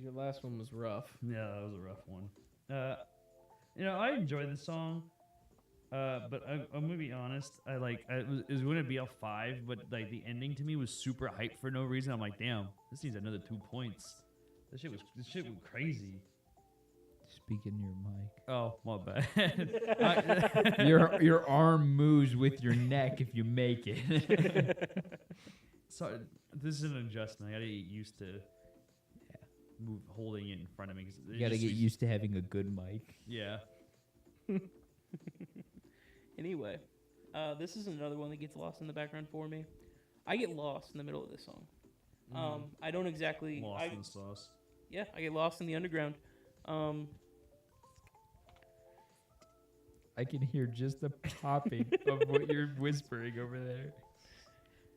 Your last one was rough. Yeah, that was a rough one. I enjoyed the song, but I'm gonna be honest. It was gonna be a 5, but like the ending to me was super hyped for no reason. I'm like, damn, this needs another 2 points. This shit was crazy. Speak in your mic. Oh, my bad. Your arm moves with your neck if you make it. So this is an adjustment. I gotta get used to holding it in front of me. 'Cause You gotta get used to having a good mic. Yeah. Anyway, this is another one that gets lost in the background for me. I get lost in the middle of this song. I don't exactly... Lost in the sauce. Yeah, I get lost in the underground. I can hear just the popping of what you're whispering over there.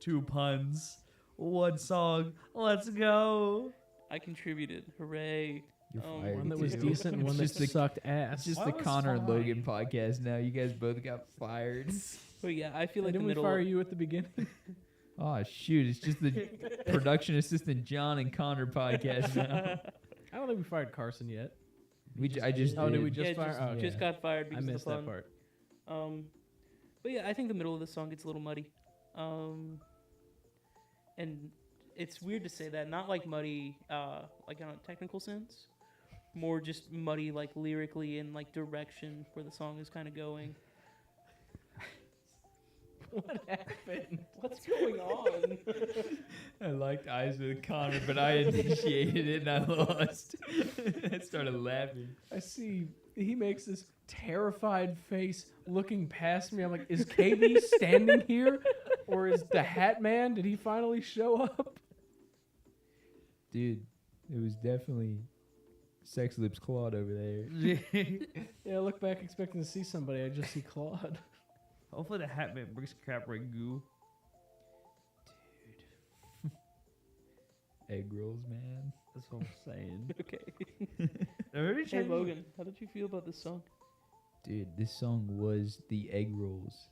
2 puns. 1 song. Let's go. I contributed. Hooray. You're Oh, fired. One that was too. decent and one that Just the- sucked ass. It's just Why the was Connor and Logan fine? podcast now. You guys both got fired. But yeah, I feel like the Didn't we middle... fire you at the beginning? Oh, shoot. It's just the production assistant John and Connor podcast now. I don't think we fired Carson yet. I just Oh, did did. we just yeah, fire? just, Oh, okay. just got fired I because missed of the that fun. part. But yeah, I think the middle of the song gets a little muddy. And it's weird to say that. Not like muddy, like in a technical sense. More just muddy, like lyrically and like direction where the song is kind of going. What happened? What's going on? I liked Eyes with Connor, but I initiated it and I lost. I started laughing. I see he makes this terrified face looking past me. I'm like, is KB standing here? Or is the Hat Man? Did he finally show up? Dude, it was definitely Sex Lips Claude over there. Yeah, I look back expecting to see somebody. I just see Claude. Hopefully the hat man brings crap ragu. Egg rolls, man. That's what I'm saying. Okay. Hey Logan, how did you feel about this song? Dude, this song was the egg rolls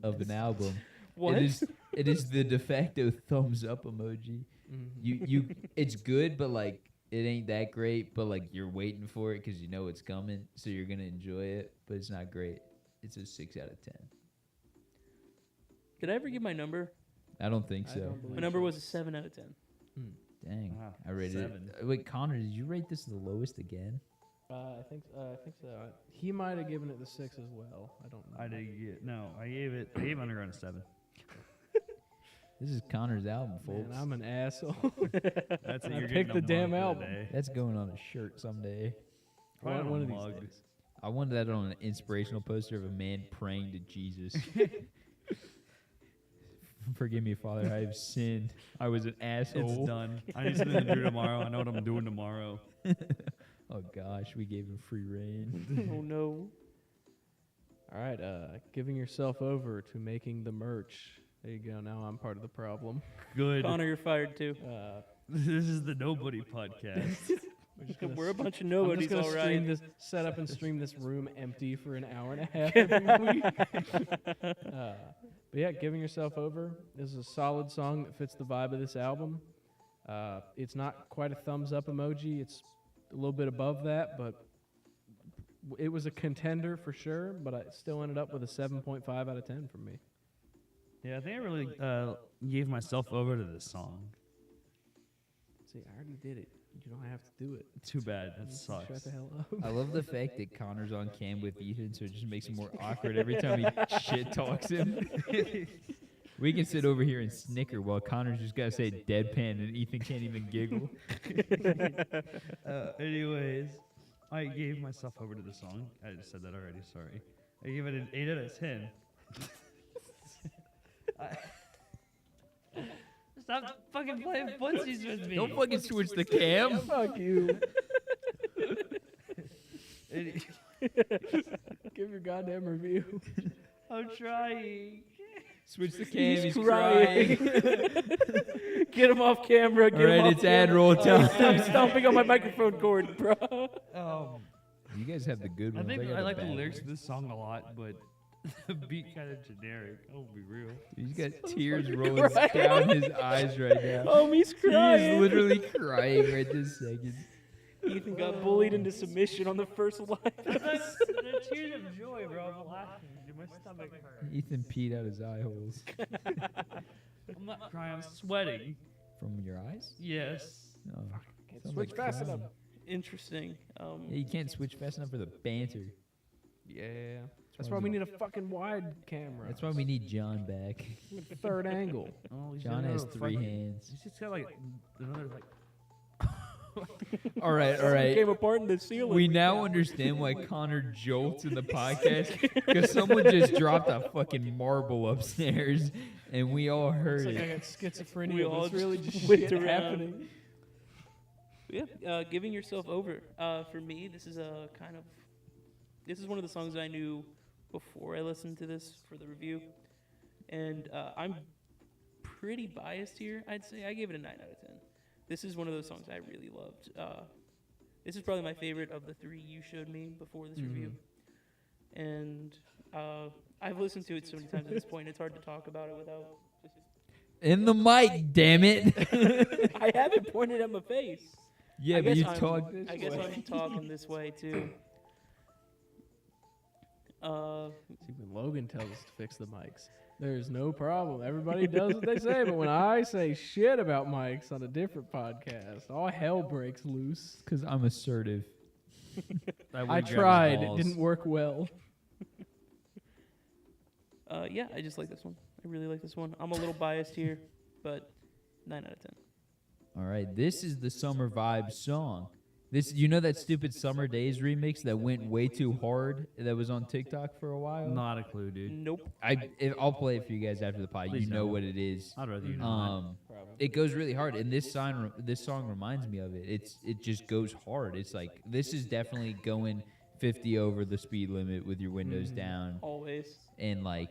of an album. What? It is the de facto thumbs up emoji. You it's good, but like it ain't that great, but like you're waiting for it because you know it's coming, so you're gonna enjoy it, but it's not great. It's a 6 out of 10. Did I ever give my number? I don't think I so. don't believe My number was a 7 out of 10. Dang, Wow, I rated 7. it. Wait, Connor, did you rate this the lowest again? I think so. He might have given it the 6 as well. I don't know. I gave Underground a 7. This is Connor's album, folks. Man, I'm an asshole. That's it. I You're picked getting a the damn mug album. today. That's going on a shirt someday. Probably One on of a these mug. days. I wanted that on an inspirational poster of a man praying to Jesus. Forgive me, Father, I have sinned. I was an asshole. It's done. I need something to do tomorrow. I know what I'm doing tomorrow. Oh gosh, we gave him free reign. Oh no. All right, giving yourself over to making the merch. There you go. Now I'm part of the problem. Good. Connor, you're fired too. This is the Nobody Podcast. We're a bunch of I'm nobodies, just gonna all stream right. this, set up and stream this room empty for an hour and a half every week. But yeah, Giving Yourself Over is a solid song that fits the vibe of this album. It's not quite a thumbs up emoji. It's a little bit above that, but it was a contender for sure. But I still ended up with a 7.5 out of 10 from me. Yeah, I think I really gave myself over to this song. See, I already did it. You don't have to do it. Too bad. That Just sucks. Shut the hell up. I love the fact that Connor's on cam with Ethan, so it just makes it more awkward every time he shit talks him. We can sit over here and snicker while Connor's just gotta say deadpan and Ethan can't even giggle. Anyways, I gave myself over to the song. I just said that already. Sorry. I gave it an 8 out of 10. Stop fucking playing footsies with me. Don't fucking switch the cam. Fuck you. Give your goddamn review. I'm trying. Switch the cam. He's crying. crying. Get him off camera. Get All him right, off it's ad camera. roll Stop time. stomping on my microphone cord, bro. You guys have the good I ones. think got I like the bad lyrics of ones. this song a lot, but the beat kind of generic. I'll be real. He's got tears rolling down his eyes right now. Oh, he's He crying. is literally crying right this second. Ethan got bullied into submission on the first line. That's tears of joy, bro. I'm laughing. Dude, my stomach hurts. Ethan peed out his eye holes. I'm not crying. I'm sweating. From your eyes? Yes. No. Sounds Switch like fast crying. enough. Interesting. Yeah, you can't switch fast enough for the banter. Yeah. That's why we need a fucking wide camera. That's why we need John back. Third angle. Oh, he's John got has another 3 fucking- hands. He's just got like another like. All right. Came apart in the ceiling. We now understand why Connor jolts in the podcast because someone just dropped a fucking marble upstairs and we all heard It's like I it. got schizophrenia. We but all it's really just just whipped shit around. happening. Yeah, Giving Yourself Over. For me, this is this is one of the songs I knew before I listened to this for the review, and I'm pretty biased here. I'd say I gave it a 9 out of 10. This is one of those songs I really loved. This is probably my favorite of the 3 you showed me before this review, and I've listened to it so many times at this point. It's hard to talk about it without. In the mic, damn it. I haven't pointed at my face. Yeah, I but guess you I'm- talk this I guess way. I'm talking this way too. See, when Logan tells us to fix the mics, there's no problem. Everybody does what they say, but when I say shit about mics on a different podcast, all hell breaks loose. Because I'm assertive. I tried. It didn't work well. Yeah, I just like this one. I really like this one. I'm a little biased here, but 9 out of 10. All right, this is the Summer Vibes song. This, you know that stupid Summer Days remix that went way too hard that was on TikTok for a while? Not a clue, dude. Nope. I'll play it for you guys after the pod. Please You know don't. what it is. I'd rather you not. It goes really hard, and this song reminds me of it. It just goes hard. It's like this is definitely going 50 over the speed limit with your windows down Always. and like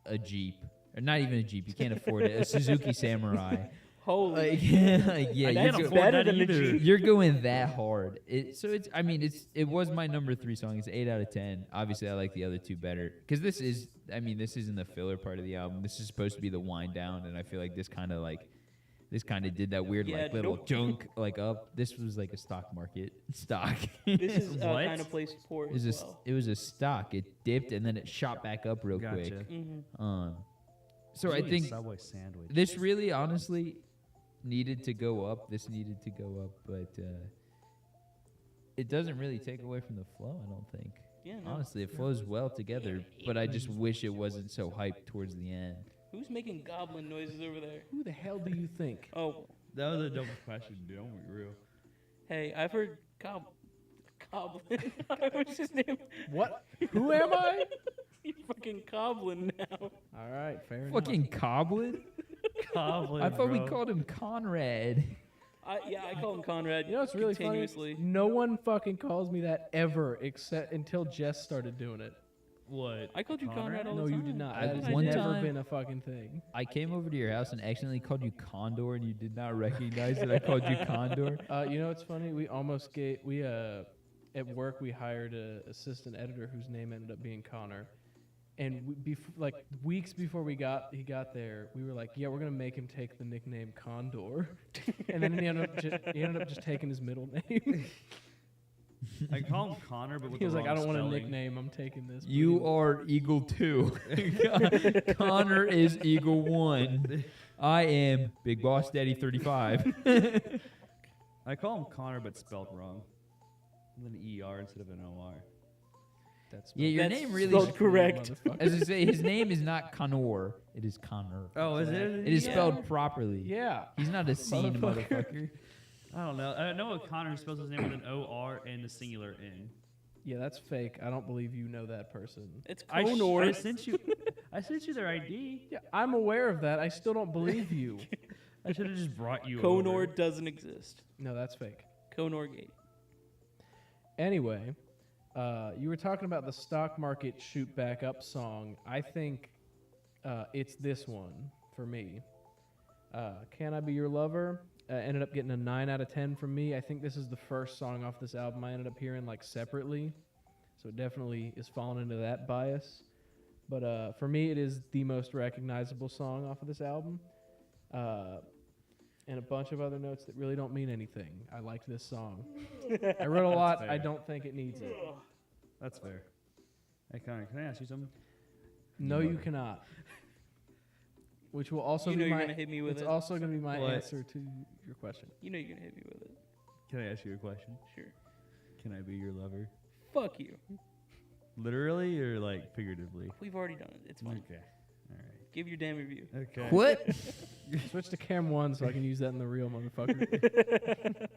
a Jeep, or not even a Jeep. You can't afford it. A Suzuki Samurai. Holy. Like, like, yeah, I you're can't That's afford better that than the either. Jeep. you're going that hard. It was my number 3 song. It's 8 out of 10. Obviously, I like the other 2 better because this isn't the filler part of the album. This is supposed to be the wind down, and I feel like this kind of did that weird Yeah, like little nope. junk like up. This was like a stock market stock. This is What? kind of plays support It was as a, well. it was a stock. It dipped and then it shot back up real Gotcha. quick. Mm-hmm. So I Give me a think Subway sandwich. this really honestly needed to go up. This needed to go up, but it doesn't really take away from the flow, I don't think. Yeah, no. Honestly, it flows well together, but I just wish it wasn't so hyped towards the end. Who's making goblin noises over there? Who the hell do you think? Oh, That was a dumb question, dude. I'm gonna be real. hey, I've heard goblin. What's his name? What? Who am I? You fucking goblin now. All right, fair enough. Fucking Coblin? Goblin, I thought we bro. called him Conrad. I call him Conrad. You know what's really funny? continuously. No one fucking calls me that ever, except until Jess started doing it. What? I called you Conrad all No, the time. you did not. I- That has one never time- been a fucking thing. I came over to your house and accidentally called you Condor, and you did not recognize that I called you Condor. You know what's funny? We almost at work we hired a assistant editor whose name ended up being Connor, and like weeks before he got there, we were like, yeah, we're gonna make him take the nickname Condor, and then he ended up just taking his middle name. I call him Connor, but with He was the like, wrong I don't want a spelling. nickname. I'm taking this. You are Eagle 2. Connor is Eagle 1. I am Big Boss Daddy 35. I call him Connor, but spelled wrong. With an ER instead of an OR. That's Yeah, your That's name really spelled correct. As I say, his name is not Connor. It is Connor. Oh, is it? It is spelled properly. Yeah. He's not a scene motherfucker. I don't know. I know Connor spells his name with an OR and a singular N. Yeah, that's fake. I don't believe you know that person. It's I Conor. sent you. I sent you their ID. Yeah, I'm aware of that. I still don't believe you. I should have just brought you. Conor over. doesn't exist. No, that's fake. Conor Gate. Anyway, you were talking about the stock market shoot back up song. I think it's this one for me. Can I Be Your Lover? Ended up getting a 9 out of 10 from me. I think this is the first song off this album I ended up hearing like separately. So it definitely is falling into that bias. But for me, it is the most recognizable song off of this album. And a bunch of other notes that really don't mean anything. I liked this song. I wrote a lot. fair. I don't think it needs it. That's fair. Hey Connor, can I ask you something? No, you cannot. Which will also You know be you're my. gonna hit me with It's it. also going to be my What? answer to your question. You know you're gonna hit me with it. Can I ask you a question? Sure. Can I be your lover? Fuck you. Literally or like figuratively? We've already done it. It's fine. Okay. All right. Give your damn review. Okay. What? Switch to Cam 1 so I can use that in the real motherfucker.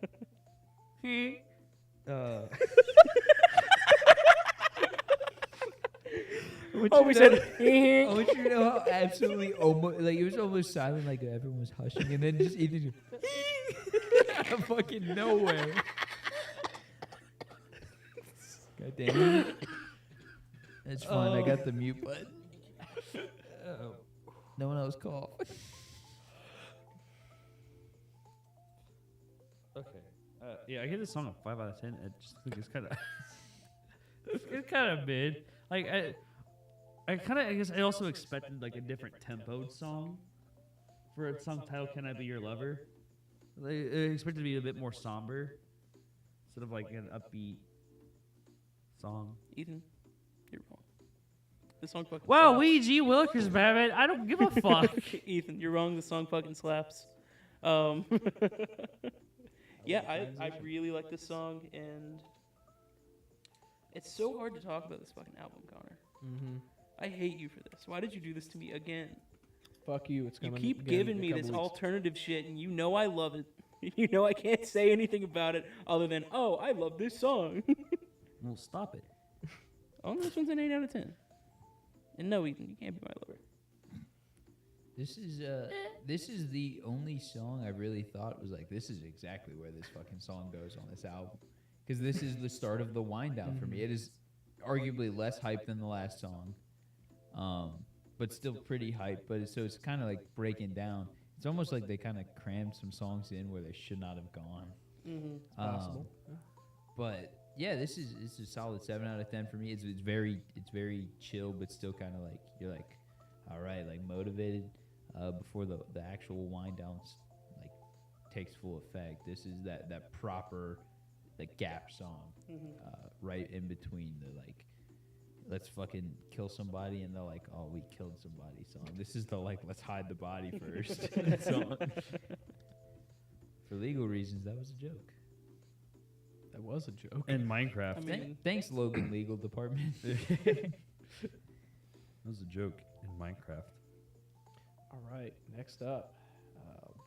Oh, we said. I want you to know how absolutely almost like it was almost silent, like everyone was hushing, and then just Ethan just fucking nowhere. God damn it! That's fine. I got the mute button. No one else cough. Okay. Yeah, I give this song a 5 out of 10. I just think it's kind of it's kind of mid. Like I guess I also expected like a different tempoed song for a song title "Can I Be Your Lover." I expected it to be a bit more somber instead of like an upbeat song. Ethan, you're wrong. The song fucking Wow, slaps. Luigi Wilkers, Batman. I don't give a fuck. Ethan, you're wrong. The song fucking slaps. Yeah, I really like this song, and it's so hard to talk about this fucking album, Connor. Mm-hmm. I hate you for this. Why did you do this to me again? Fuck you. It's You coming. keep again giving in a me this couple weeks. alternative shit, and you know I love it. You know I can't say anything about it other than, oh, I love this song. Well, stop it. Oh, this one's an 8 out of 10. And no, Ethan, you can't be my lover. This is the only song I really thought was like, this is exactly where this fucking song goes on this album, because this is the start of the wind down for me. It is arguably less hype than the last song, but still pretty hype. But it's kind of like breaking down. It's almost like they kind of crammed some songs in where they should not have gone. Mm-hmm. Possible. But yeah, this is a solid 7 out of 10 for me. It's very chill, but still kind of like you're like, all right, like motivated before the actual wind down like takes full effect. This is that proper like gap song, right in between the like let's fucking kill somebody and the like, oh, we killed somebody song. This is the like let's hide the body first song. For legal reasons, that was a joke. That was a joke. And Minecraft. I mean, Thanks, Logan Legal Department. That was a joke in Minecraft. All right, next up,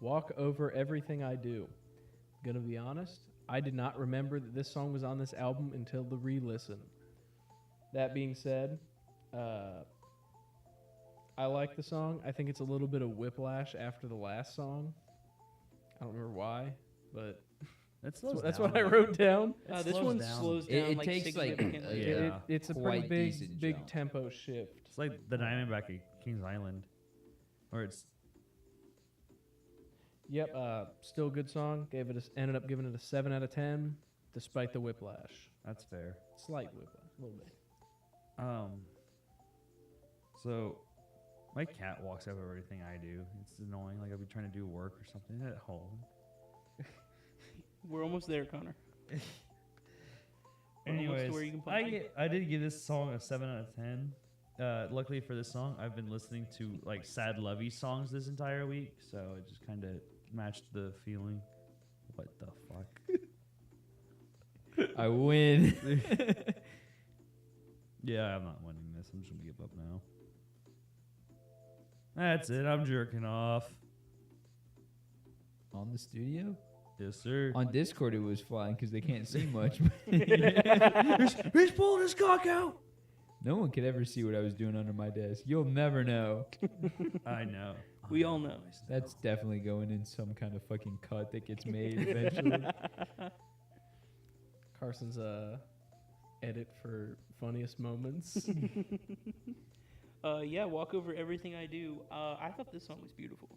Walk Over Everything I Do. Gonna be honest, I did not remember that this song was on this album until the re-listen. That being said, I like the song. I think it's a little bit of whiplash after the last song. I don't remember why, but It slows That's down. what I wrote down. This slows one down. slows It- down it like takes, like, significantly. Yeah. It's a Quite pretty decent big jump. tempo shift. It's like the Diamondback at Kings Island, or it's Yep, still a good song. Ended up giving it a 7 out of 10, despite the whiplash. that's fair. Slight whiplash, a little bit. So my cat walks over everything I do. It's annoying. Like I'll be trying to do work or something at home. We're almost there, Connor. We're almost to Anyways, where you can punch me. I did give this song a 7 out of 10. Luckily for this song, I've been listening to like sad lovey songs this entire week, so it just kind of matched the feeling. What the fuck? I win. Yeah, I'm not winning this. I'm just gonna give up now. That's it. I'm jerking off. On the studio? Yes, sir. On Discord, it was fine because they can't see much. He's pulling his cock out. No one could ever see what I was doing under my desk. You'll never know. I know. We all know. That's definitely going in some kind of fucking cut that gets made eventually. Carson's edit for funniest moments. Yeah, walk over everything I do. I thought this song was beautiful.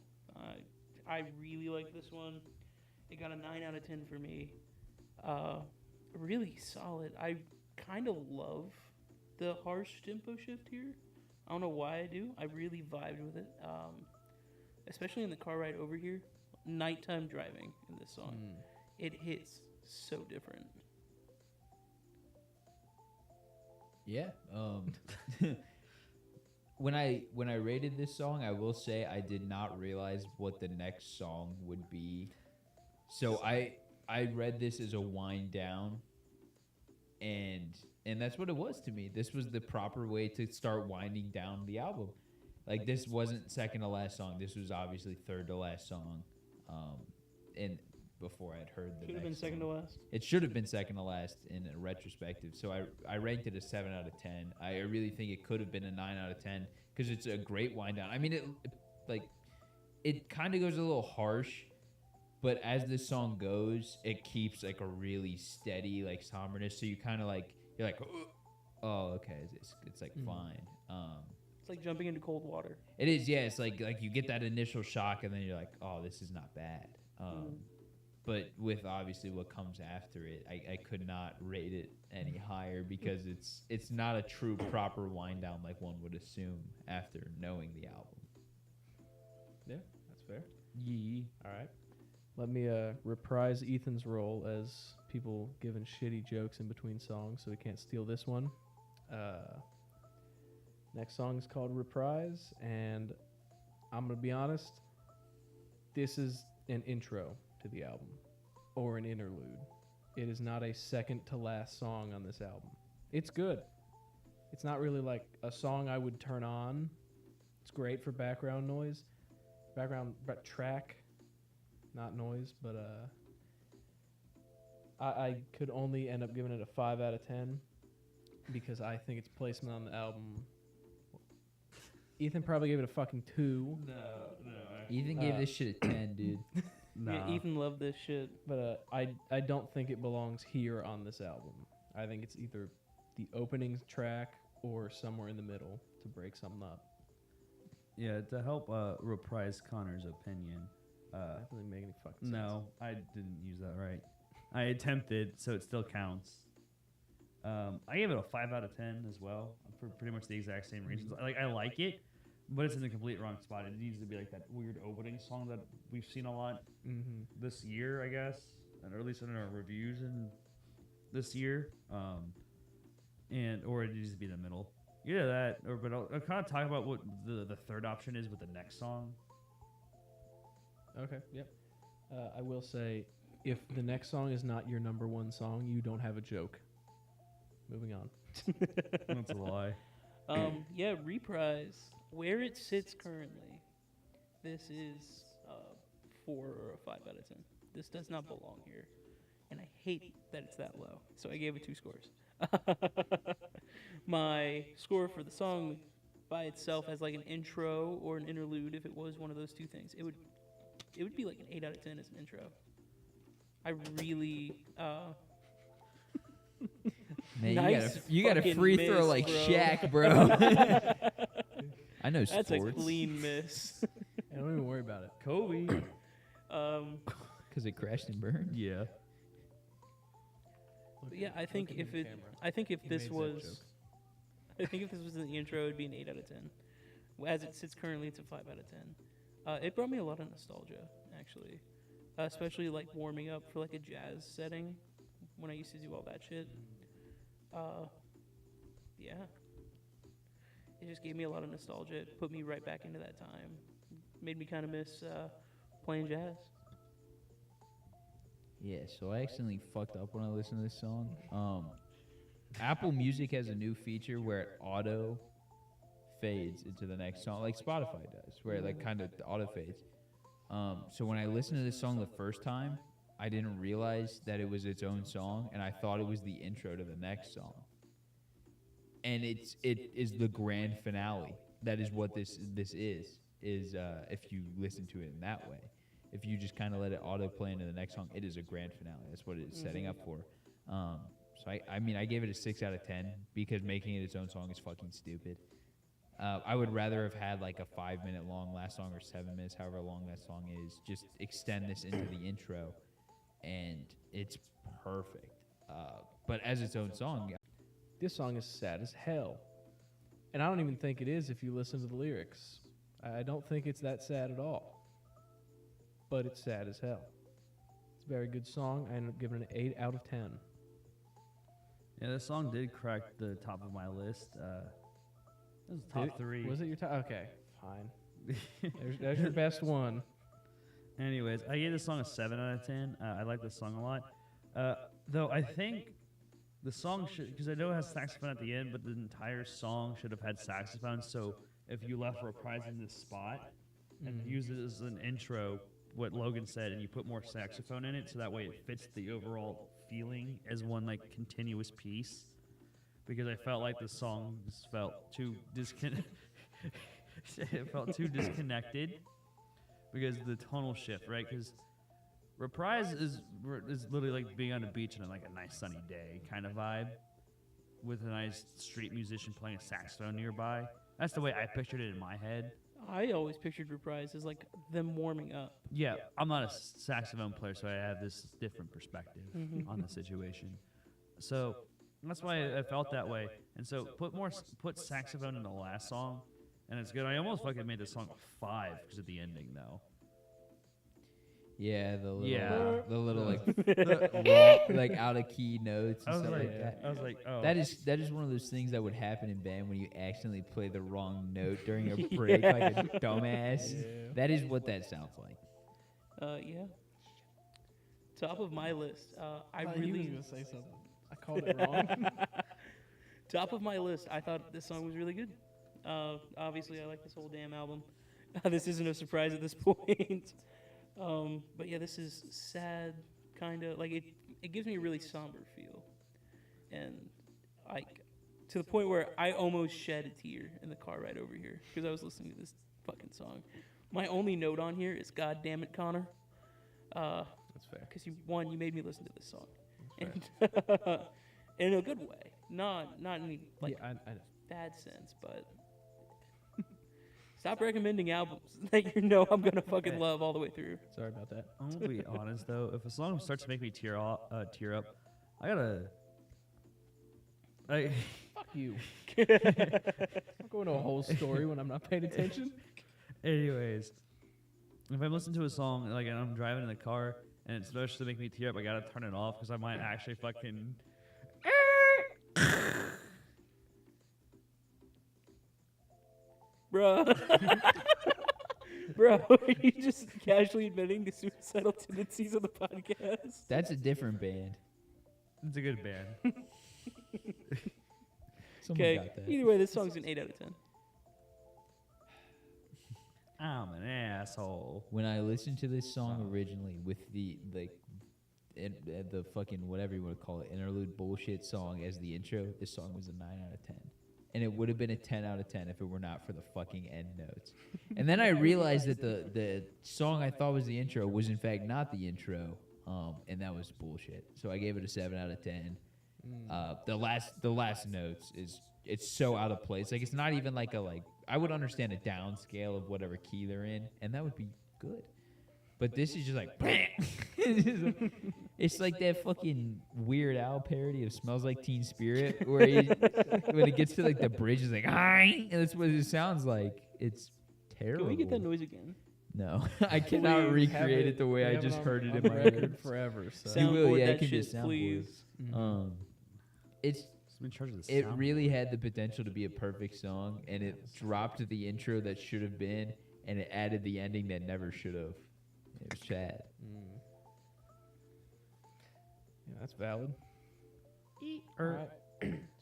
I really like this one. It got a 9 out of 10 for me. Really solid. I kind of love the harsh tempo shift here. I don't know why I do. I really vibed with it. Especially in the car ride over here. Nighttime driving in this song. It hits so different. Yeah. When I rated this song, I will say I did not realize what the next song would be. So I read this as a wind down, and that's what it was to me. This was the proper way to start winding down the album. Like this wasn't second to last song. This was obviously third to last song. And before I'd heard the Should have been next second song. to last. It should have been second to last in a retrospective. So I ranked it a 7 out of 10. I really think it could have been a 9 out of 10 because it's a great wind down. I mean, it kind of goes a little harsh, but as this song goes, it keeps like a really steady like somberness. So you kind of like you're like, oh okay, it's like fine. It's like jumping into cold water. It is, yeah. It's like you get that initial shock and then you're like, oh, this is not bad. But with obviously what comes after it, I could not rate it any higher because it's not a true proper wind down like one would assume after knowing the album. Yeah, that's fair. Yee. All right. Let me reprise Ethan's role as people giving shitty jokes in between songs so we can't steal this one. Next song is called Reprise, and I'm going to be honest, this is an intro to the album, or an interlude. It is not a second to last song on this album. It's good. It's not really like a song I would turn on. It's great for background noise. Track, not noise, but I could only end up giving it a 5 out of 10 because I think its placement on the album. Ethan probably gave it a fucking 2. No. Ethan gave this shit a 10, dude. Nah. Yeah, Ethan loved this shit. But I don't think it belongs here on this album. I think it's either the opening track or somewhere in the middle to break something up. Yeah, to help reprise Connor's opinion. That doesn't make any fucking sense. No, I didn't use that right. I attempted, so it still counts. I gave it a 5 out of 10 as well, for pretty much the exact same reasons. I like it, but it's in the complete wrong spot. It needs to be like that weird opening song that we've seen a lot this year, I guess, or at least in our reviews in this year. Or it needs to be in the middle. Either that, but I'll kind of talk about what the third option is with the next song. Okay, yep. I will say, if the next song is not your number one song, you don't have a joke. Moving on. That's a lie. Yeah, Reprise. Where it sits currently, this is 4 or a 5 out of 10. This does not belong here. And I hate that it's that low. So I gave it 2 scores. My score for the song by itself as like an intro or an interlude, if it was one of those two things, it would be like an 8 out of 10 as an intro. I really Man, Nice you got a fucking free throw miss, like bro. Shaq, bro. I know that's sports. a clean miss. Hey, don't even worry about it. Kobe. Because it crashed and burned. Yeah. But yeah, I think if it, camera. I think if He this made that was, joke. I think if this was in the intro, it'd be an 8 out of 10. As it sits currently, it's a 5 out of 10. It brought me a lot of nostalgia, actually, especially like warming up for like a jazz setting when I used to do all that shit. Yeah, it just gave me a lot of nostalgia. It put me right back into that time. Made me kind of miss playing jazz. Yeah, so I accidentally fucked up when I listened to this song. Apple Music has a new feature where it auto fades into the next song, like Spotify does, where it like kind of auto fades. So when I listened to this song the first time, I didn't realize that it was its own song, and I thought it was the intro to the next song. And it is the grand finale. That is what this is if you listen to it in that way. If you just kind of let it auto play into the next song, it is a grand finale. That's what it's setting up for. So I mean, I gave it a 6 out of 10 because making it its own song is fucking stupid. I would rather have had like a 5-minute long last song or 7 minutes, however long that song is. Just extend this into the intro, and it's perfect. But as its own song, This song is sad as hell. And I don't even think it is if you listen to the lyrics. I don't think it's that sad at all. But it's sad as hell. It's a very good song. I ended up giving it an 8 out of 10. Yeah, this song did crack the top of my list. It was top 3. Was it your top? Okay, fine. There's your best one. Anyways, I gave this song a 7 out of 10. I like this song a lot. Though I think the song should, because I know it has saxophone at the end, but the entire song should have had saxophone. So if you left Reprise in this spot and use it as an intro, what Logan said, and you put more saxophone in it, so that way it fits the overall feeling as one like continuous piece. Because I felt like the song just felt too it felt too disconnected because of the tonal shift, right? Because Reprise is literally like being on a beach on like a nice sunny day kind of vibe with a nice street musician playing a saxophone nearby. That's the way I pictured it in my head. I always pictured Reprise as like them warming up. Yeah, I'm not a saxophone player, so I have this different perspective on the situation. So that's why I felt that way. And so put saxophone in the last song, and it's good. I almost fucking made this song a 5 because of the ending, though. yeah, the little, Yeah. the little like like out of key notes and I was stuff like, like that. I was like, oh, That is one of those things that would happen in band when you accidentally play the wrong note during a break like a dumbass. Yeah. That is what that sounds like. Yeah. Top of my list. I thought he was really gonna say something. I called it wrong. top of my list. I thought this song was really good. Obviously, I like this whole damn album. This isn't a surprise at this point. But yeah, this is sad, kind of like it gives me a really somber feel, and to the point where I almost shed a tear in the car ride over here because I was listening to this fucking song. My only note on here is "God damn it, Connor," That's fair. because you made me listen to this song, and in a good way, not in any like Yeah, I know. bad sense, but. Stop recommending albums that you know I'm gonna fucking love all the way through. Sorry about that. I'm gonna be honest though. If a song starts to make me tear up, I gotta. Fuck you. I'm going to a whole story when I'm not paying attention. Anyways, if I'm listening to a song like and I'm driving in the car and it starts to make me tear up, I gotta turn it off because I might actually fucking. Bro. Bro, are you just casually admitting the suicidal tendencies of the podcast? That's a different band. It's a good band. Someone Okay, got that. either way, this song's an 8 out of 10. I'm an asshole. When I listened to this song originally with the fucking whatever you want to call it, interlude bullshit song as the intro, this song was a 9 out of 10. And it would have been a 10 out of 10 if it were not for the fucking end notes. And then I realized that the song I thought was the intro was in fact not the intro. and that was bullshit. So I gave it a 7 out of 10. The last notes is it's so out of place. Like it's not even like I would understand a down scale of whatever key they're in, and that would be good. But this is just like it's like that fucking Weird Al parody of "Smells Like Teen Spirit," where when it gets to like the bridge, it's like and that's what it sounds like. It's terrible. Can we get that noise again? No, I cannot Please have recreate it the way I have just on- heard it on in my record head. forever. So. You will, Soundboard yeah, that it can be a shit, soundboard. please. It's Just in charge of the it sound. really had the potential to be a perfect song, and it dropped the intro that should have been, and it added the ending that never should have. It was Chad. Yeah, that's valid. All right.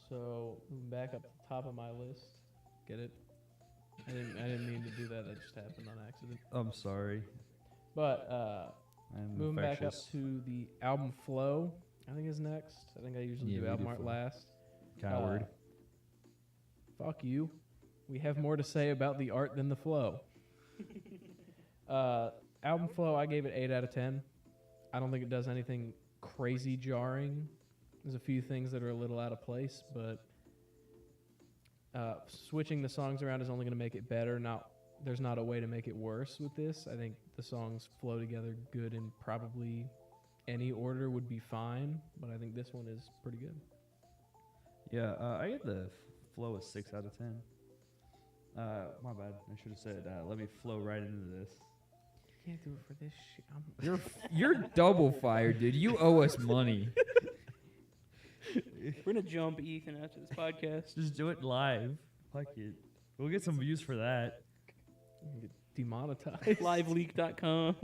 So moving back up to the top of my list. Get it? I didn't mean to do that. That just happened on accident. I'm sorry. But I'm moving back up infectious. to the album Flow, I think is next. I think I usually Yeah, do we album do art Flow. last. Kind of word. Fuck you. We have more to say about the art than the flow. Album Flow, I gave it 8 out of 10. I don't think it does anything crazy jarring. There's a few things that are a little out of place, but switching the songs around is only going to make it better. There's not a way to make it worse with this. I think the songs flow together good in probably any order would be fine, but I think this one is pretty good. Yeah, I get the flow a 6 out of 10. My bad. I should have said, let me flow right into this. Can't do it for this shit. You're double fired, dude. You owe us money. We're gonna jump Ethan after this podcast. Just do it live. Fuck it. We'll get some views for that. Get demonetized. Liveleak.com.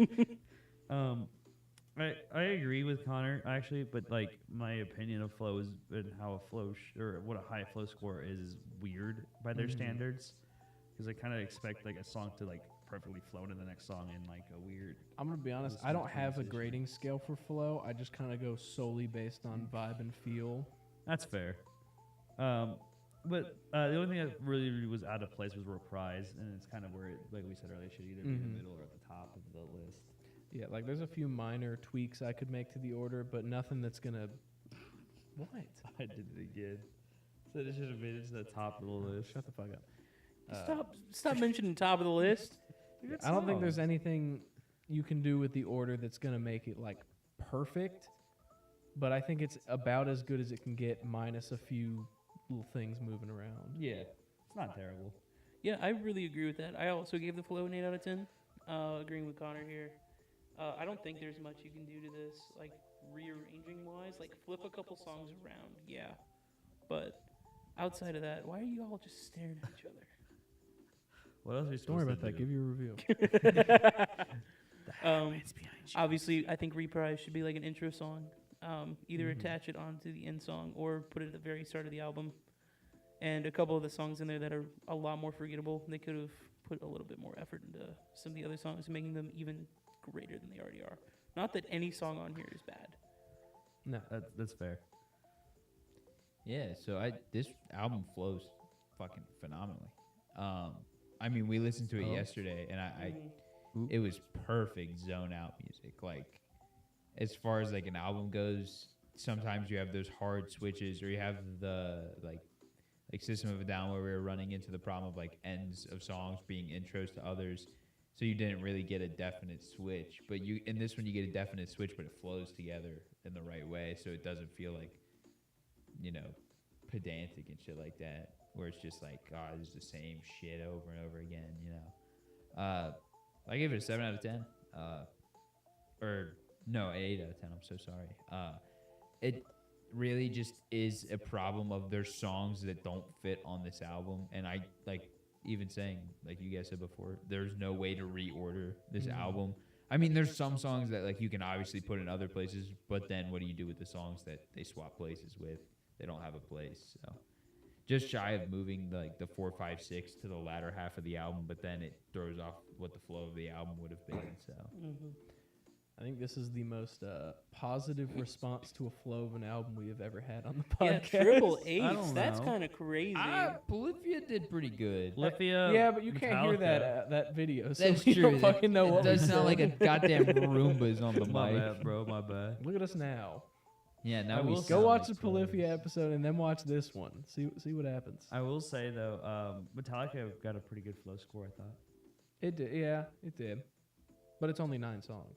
I agree with Connor actually, but like my opinion of flow is and how a flow or what a high flow score is weird by their standards, because I kind of expect like a song to like perfectly flow into the next song in like a weird. I'm gonna be honest. Listen I to don't have a conversation. grading scale for flow. I just kind of go solely based on vibe and feel. That's fair. But the only thing that really was out of place was Reprise, and it's kind of where it, like we said earlier, should either be in the middle or at the top of the list. Yeah, like there's a few minor tweaks I could make to the order, but nothing that's gonna. What? I did it again. Said it should have made it to the top of the list. Shut the fuck up. Stop mentioning top of the list. I don't think there's anything you can do with the order that's gonna make it like perfect, but I think it's about as good as it can get, minus a few little things moving around. Yeah, it's not terrible. Yeah, I really agree with that. I also gave the flow an 8 out of 10. Agreeing with Connor here. I don't think there's much you can do to this, like rearranging wise. Like flip a couple songs around, yeah. But outside of that, why are you all just staring at each other? What else are you Don't worry supposed about that. to Give do? your review. Obviously, I think Reprise should be like an intro song. Either attach it onto the end song or put it at the very start of the album. And a couple of the songs in there that are a lot more forgettable, they could have put a little bit more effort into some of the other songs, making them even greater than they already are. Not that any song on here is bad. No. That's fair. Yeah, so this album flows fucking phenomenally. I mean, we listened to it yesterday, and it was perfect zone out music. Like, as far as like an album goes, sometimes you have those hard switches, or you have the like System of a Down, where we were running into the problem of like ends of songs being intros to others, so you didn't really get a definite switch. But in this one you get a definite switch, but it flows together in the right way, so it doesn't feel like, pedantic and shit like that, where it's just like, oh, this is the same shit over and over again, I gave it a 7 out of 10. Or no, 8 out of 10. I'm so sorry. It really just is a problem of there's songs that don't fit on this album, and I like even saying, like you guys said before, there's no way to reorder this album. I mean, there's some songs that like you can obviously put in other places, but then what do you do with the songs that they swap places with? They don't have a place. So just shy of moving the 4, 5, 6 to the latter half of the album, but then it throws off what the flow of the album would have been. So I think this is the most positive response to a flow of an album we have ever had on the Yeah, podcast. triple I eights. don't That's know. kind of crazy. Polyphia did pretty good. Lithia. Yeah, but you can't hear Metallica. that video, so That's we true. don't fucking know it what does we sound like a said. goddamn Roomba's on the My mic. bad, bro. My bad. Look at us now. Yeah, now I we will sound Go watch like the Polyphia pros. episode and then watch this one. See what happens. I will say though, Metallica got a pretty good flow score. I thought. It did, yeah, it did. But it's only 9 songs.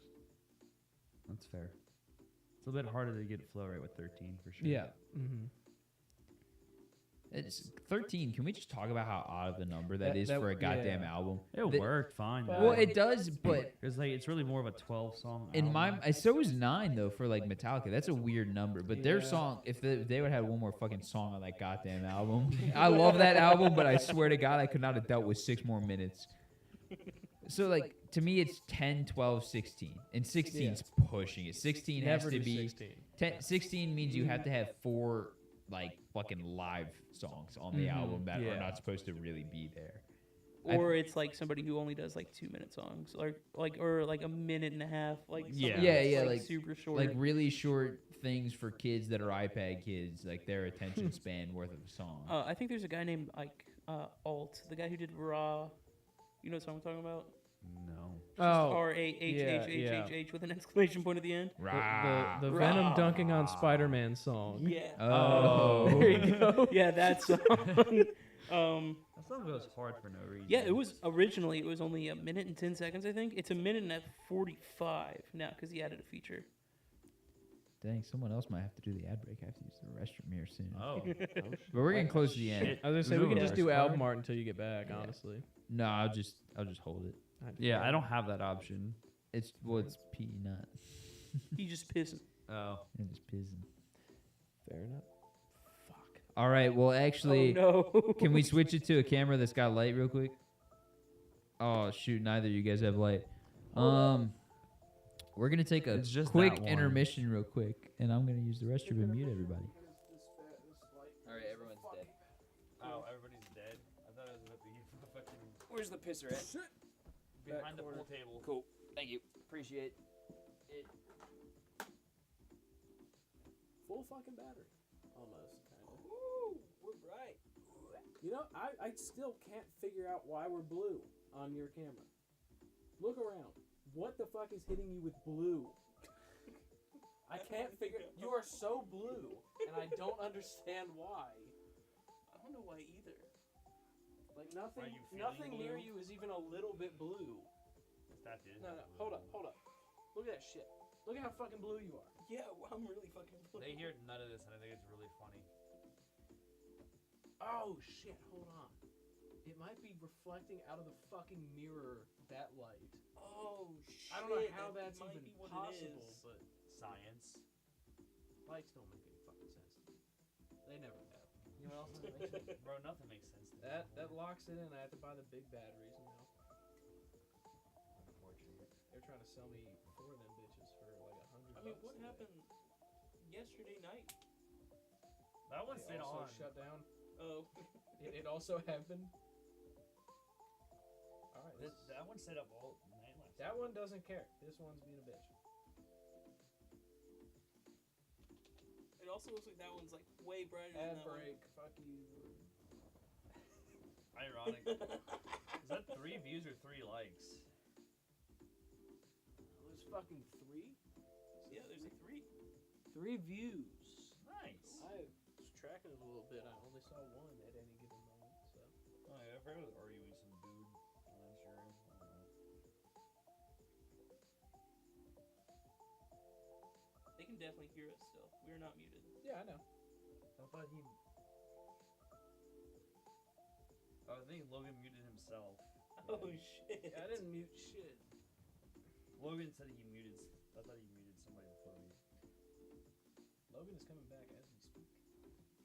That's fair. It's a bit harder to get flow rate with 13 for sure. Yeah. Mm-hmm. It's 13. Can we just talk about how odd of a number that That- is that- for a goddamn yeah. album? It The- worked fine. Well, Well, it does, but It's like it's really more of a 12 song. in album. my so is 9 though for like Metallica. That's a weird number. But their Yeah. song, if they would have had one more fucking song on that goddamn album, I love that album, but I swear to God, I could not have dealt with 6 more minutes. So like to me, it's 10, 12, 16, and 16 is pushing it. 16 has Never to do be 16. 16 means you have to have 4 like fucking live songs on the Mhm. album that Yeah. are not supposed to really be there. Or it's like somebody who only does like 2-minute songs, or like a minute and a half, like Yeah. something Yeah, that's, yeah, like, like- super short. Like really short things for kids that are iPad kids, like their attention span worth of a song. I think there's a guy named like Alt, the guy who did Raw. You know what song I'm talking about? No. Just Oh, R-A-H-H-H-H-H with an exclamation point at the end. Rah. the Venom Rah. dunking on Spider-Man song. Yeah. Oh. There you go. Yeah, that song. That song goes hard for no reason. Yeah, it was originally it was only 1 minute and 10 seconds, I think. It's 1 minute and 45 now because he added a feature. Dang, someone else might have to do the ad break. I have to use the restroom here soon. Oh. But we're getting close to the end. Shit. I was gonna say Is we it can a just do rush album bar? art until you get back. Yeah. Honestly. No, I'll just hold it. Yeah, I don't have that option. It's pee, not. He just pissing. Oh. I'm just pissing. Fair enough. Fuck. All right. Well, actually, Oh no. can we switch it to a camera that's got light real quick? Oh shoot! Neither of you guys have light. We're gonna take a It's just quick that one. intermission real quick, and I'm gonna use the restroom and mute everybody. All right, everyone's dead. Oh, everybody's dead. I thought it was about to be fucking Where's the pisser at? behind the pool table. Cool. Thank you. Appreciate it. Full fucking battery, almost kind of. Woo! We're bright. You know, I still can't figure out why we're blue on your camera. Look around. What the fuck is hitting you with blue? I can't figure. You are so blue, and I don't understand why. I don't know why either. Like nothing, Are you feeling nothing near blue? you is even a little bit blue. That is. No, hold up. Look at that shit. Look at how fucking blue you are. Yeah, well, I'm really fucking blue. They hear none of this, and I think it's really funny. Oh shit! Hold on. It might be reflecting out of the fucking mirror. That light. Oh shit. I don't know how that that's might even be what possible, it is. but Science. lights don't make any fucking sense to me. They never have. You know what else doesn't make sense? Bro, nothing makes sense to me. That locks it in. I have to buy the big batteries now. Unfortunate. They're trying to sell me 4 of them bitches for like $100. I mean, what today. happened yesterday night? That one It stayed also on. shut down. Oh. It also happened. All right. That one stayed up all night last That one doesn't care. This one's being a bitch. It also looks like that one's like way brighter than Ad that break. Fuck you. Ironic. Is that 3 views or 3 likes? There's fucking 3. one. Yeah, there's like 3. 3 views. Nice. I was tracking it a little bit. I only saw 1 at any given moment. So. Oh, yeah, I've heard of arguing some dude on Instagram. I don't know. They can definitely hear us still. We're not muted. Yeah, I know. I thought he. Oh, I think Logan muted himself. Oh shit. Yeah, I didn't mute shit. Logan said he muted. I thought he muted somebody before me. Logan is coming back as we speak.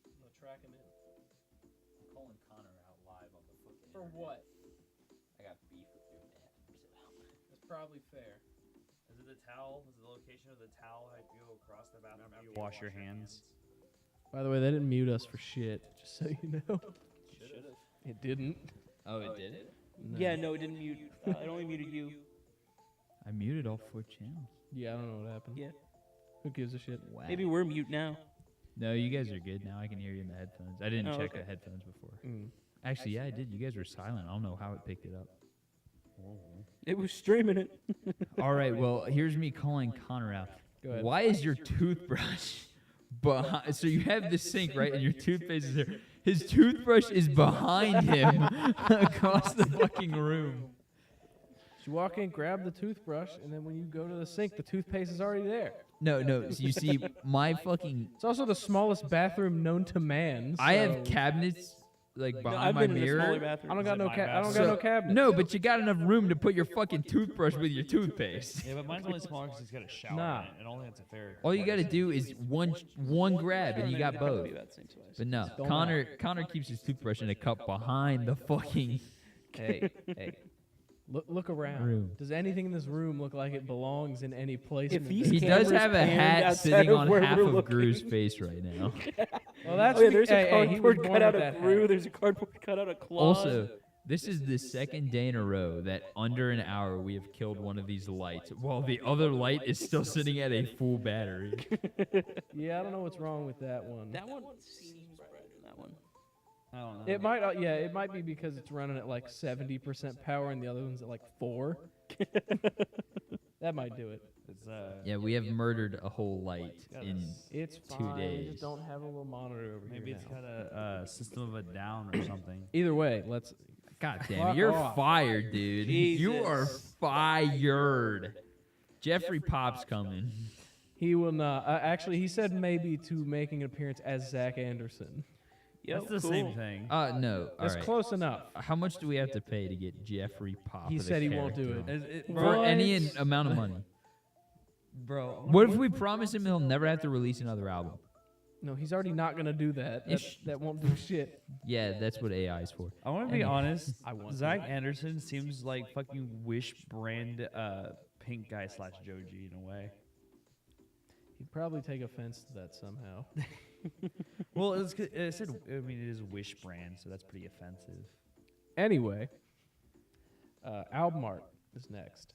I'm gonna track him in. I'm calling Connor out live on the fucking For internet. what? I got beef with your man. That's probably fair. Is it the towel? Is it the location of the towel? How you go across the bathroom after you wash your hands? By the way, they didn't mute us for shit. Just so you know, Should've. it didn't. Oh, it did. No. Yeah, no, it didn't mute. It only muted you. I muted all 4 channels. Yeah, I don't know what happened. Yeah. Who gives a shit? Wow. Maybe we're mute now. No, you guys are good now. I can hear you in the headphones. I didn't Oh, check okay. the headphones before. Mm. Actually, yeah, I did. You guys were silent. I don't know how it picked it up. It was streaming it. All right, well, here's me calling Connor out. Go ahead. Why is your toothbrush behind? So you have the sink, right? And your toothpaste is there. His toothbrush is behind him across the fucking room. You walk in, grab the toothbrush, and then when you go to the sink, the toothpaste is already there. No, so you see, my fucking. It's also the smallest bathroom known to man. I have so- cabinets like No, behind I've my been in a smaller mirror. bathroom. I don't got no my I don't bathroom? got no So- cabinet. No, but you got enough room to put your fucking toothbrush with your toothpaste. Yeah, but mine's only smaller because it's got a shower Nah. in it, and only it's a fair. All you got to do is one grab, and you got Probably both. about the same size. But no, Don't Connor keeps his toothbrush in a cup behind the fucking. Hey. Look around. Room. Does anything in this room look like it belongs in any place? If in he's He the does cameras have a panned hat outside sitting of on where half we're of looking. Gru's face right now. Well, that's Oh yeah, there's a he was cardboard born cut out with of that Gru. hat. There's a cardboard cut out of Claude. Also, this is the second day in a row that under an hour we have killed one of these lights, while the other light is still sitting at a full battery. Yeah, I don't know what's wrong with that one. That one seems brighter than that one. I don't know. It might, it might be because it's running at like 70% power and the other one's at like 4. That might do it. It's, Yeah, we have murdered a whole light in. It's 2 fine. We days. just don't have a little monitor over Maybe here it's now. got a system of a down or something. Either way, let's. God damn Fuck it, you're off. fired, dude. You are Jesus. fired. Jeffrey Pop's coming. He will not. Actually, he said maybe to making an appearance as Zach Anderson. Yo, That's the cool. same thing. No. All That's right. close enough. How much do we have to pay to get Jeffrey Pop? He as a said he won't do character? it. For What? any amount of money. Bro. What if we promise him he'll never have to release another album? No, he's already not gonna do that. That, Ish. that won't do shit. Yeah, that's what AI is for. I want to be Any- honest. I want Zach Anderson seems like fucking Wish brand pink guy / Joe G in a way. He'd probably take offense to that somehow. Well, it said. I mean, it is Wish brand, so that's pretty offensive. Anyway, album art is next.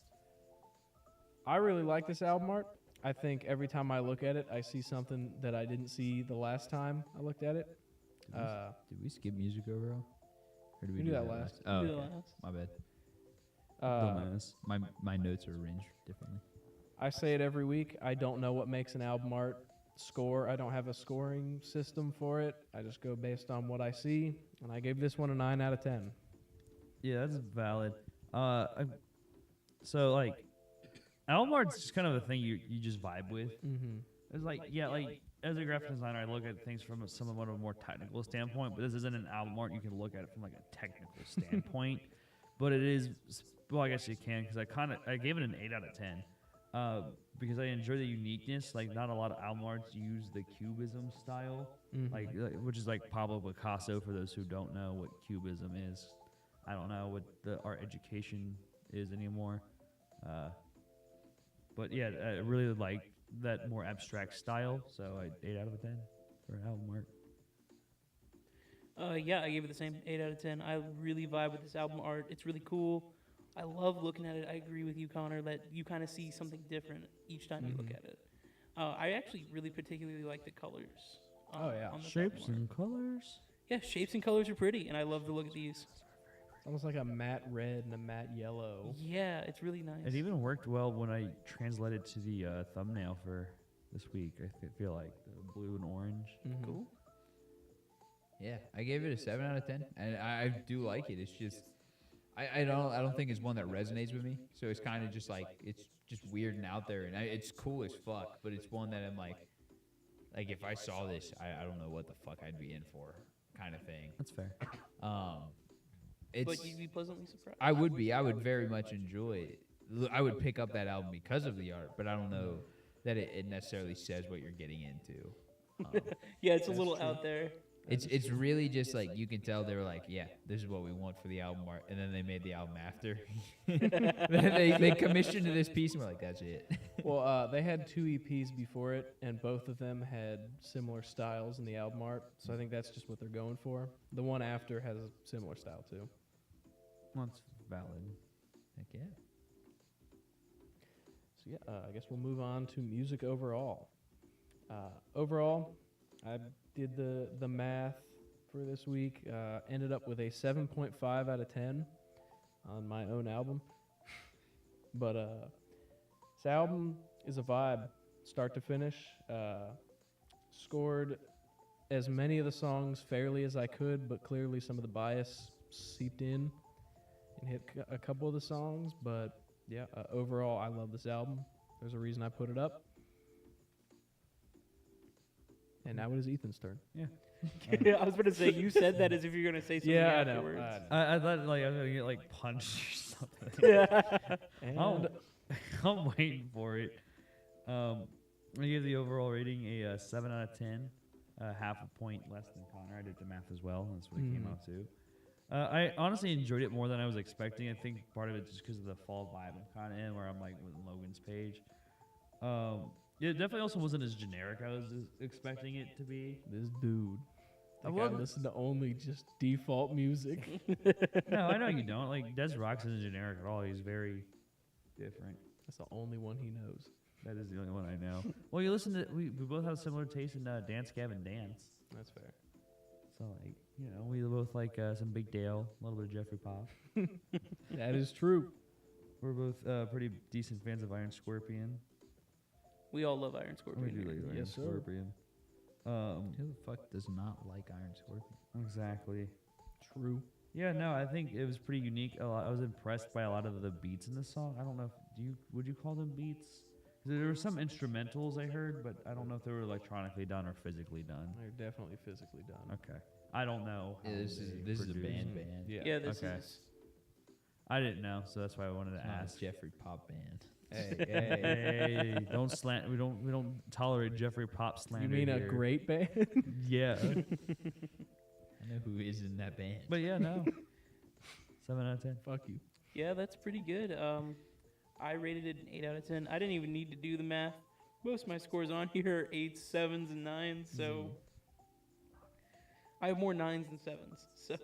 I really like this album art. I think every time I look at it, I see something that I didn't see the last time I looked at it. Did we skip music overall? Or did we We do do that that last. Oh, We do that okay. last. My bad. Dumbass. My notes are arranged differently. I say it every week. I don't know what makes an album art score. I don't have a scoring system for it. I just go based on what I see, and I gave this one a 9 out of 10. Yeah, that's valid. So like, album art's just kind of a thing you just vibe with. Mm-hmm. It's like, yeah, like as a graphic designer, I look at things from somewhat of a more technical standpoint, but this isn't an album art. You can look at it from like a technical standpoint, but it is. Well, I guess you can because I gave it an 8 out of 10 because I enjoy the uniqueness. Like, not a lot of album arts use the cubism style, Mhm. like which is like Pablo Picasso. For those who don't know what cubism is, I don't know what the art education is anymore. But yeah, I really like that more abstract style. So 8 out of 10 for album art. Yeah, I gave it the same 8 out of 10. I really vibe with this album art. It's really cool. I love looking at it. I agree with you, Connor, that you kind of see something different each time you look at it. I actually really particularly like the colors. Oh, yeah. on this Shapes album art. and colors. Yeah, shapes and colors are pretty, and I love to look at these. It's almost like a matte red and a matte yellow. Yeah, it's really nice. It even worked well when I translated to the thumbnail for this week. I feel like the blue and orange. Mhm. Cool. Yeah, I gave it a 7 out of 10, and I do like it. It's just, I don't think it's one that resonates with me. So it's kind of just like it's just weird and out there, and it's cool as fuck. But it's one that I'm like if I saw this, I don't know what the fuck I'd be in for, kind of thing. That's fair. It's But you'd be pleasantly surprised. I would be. I would very much enjoy it. I would pick up that album because of the art, but I don't know that it necessarily says what you're getting into. Yeah, it's a little out there. It's really just like you can tell they were like, yeah, this is what we want for the album art, and then they made the album after. they commissioned this piece and we're like, that's it. Well, they had 2 EPs before it, and both of them had similar styles in the album art. So I think that's just what they're going for. The one after has a similar style too. That's valid. Heck yeah. So yeah, I guess we'll move on to music overall. Overall, I did the math for this week. Ended up with a 7.5 out of 10 on my own album. But this album is a vibe, start to finish. Scored as many of the songs fairly as I could, but clearly some of the bias seeped in and hit a couple of the songs. But yeah, overall, I love this album. There's a reason I put it up. And now it is Ethan's turn. I was going to say, you said that as if you're going to say something Yeah, I know. afterwards. I thought like I was gonna get like punched or something. Yeah. And I'm waiting for it. I gave the overall rating a 7 out of 10, half a point less than Connor. I did the math as well. That's what it came out to. I honestly enjoyed it more than I was expecting. I think part of it just because of the fall vibe I'm kind of in, where I'm like with Logan's page. It definitely also wasn't as generic I was expecting it to be. this dude. I Like, I listen to only just default music. No, I know you don't. Like Des Rock's isn't generic at all. He's very different. That's the only one he knows. That is the only one I know. Well, you listen to we both have similar taste in Dance Gavin Dance. That's fair. So like we both like some Big Dale, a little bit of Jeffrey Pop. That is true. We're both pretty decent fans of Iron Scorpion. We all love Iron Scorpion. We do here. like Iron Yes, sir. Scorpion. Who the fuck does not like Iron Scorpion? Exactly. True. Yeah, no, I think it was pretty unique. I was impressed by a lot of the beats in the song. I don't know if would you call them beats? 'Cause there were some instrumentals I heard, but I don't know if they were electronically done or physically done. They're definitely physically done. Okay, I don't know. Yeah, how this they is a produced. band. Yeah, this Okay. is. I didn't know, so that's why I wanted to It's not a ask. Jeffrey Pop band. Hey, don't slant. We don't tolerate Jeffrey Pop slander. You mean a here. great band? Yeah, I know who is in that band. but yeah, no. 7 out of 10. Fuck you. Yeah, that's pretty good. I rated it an 8 out of 10. I didn't even need to do the math. Most of my scores on here are 8s, 7s, and 9s, so I have more 9s than 7s. So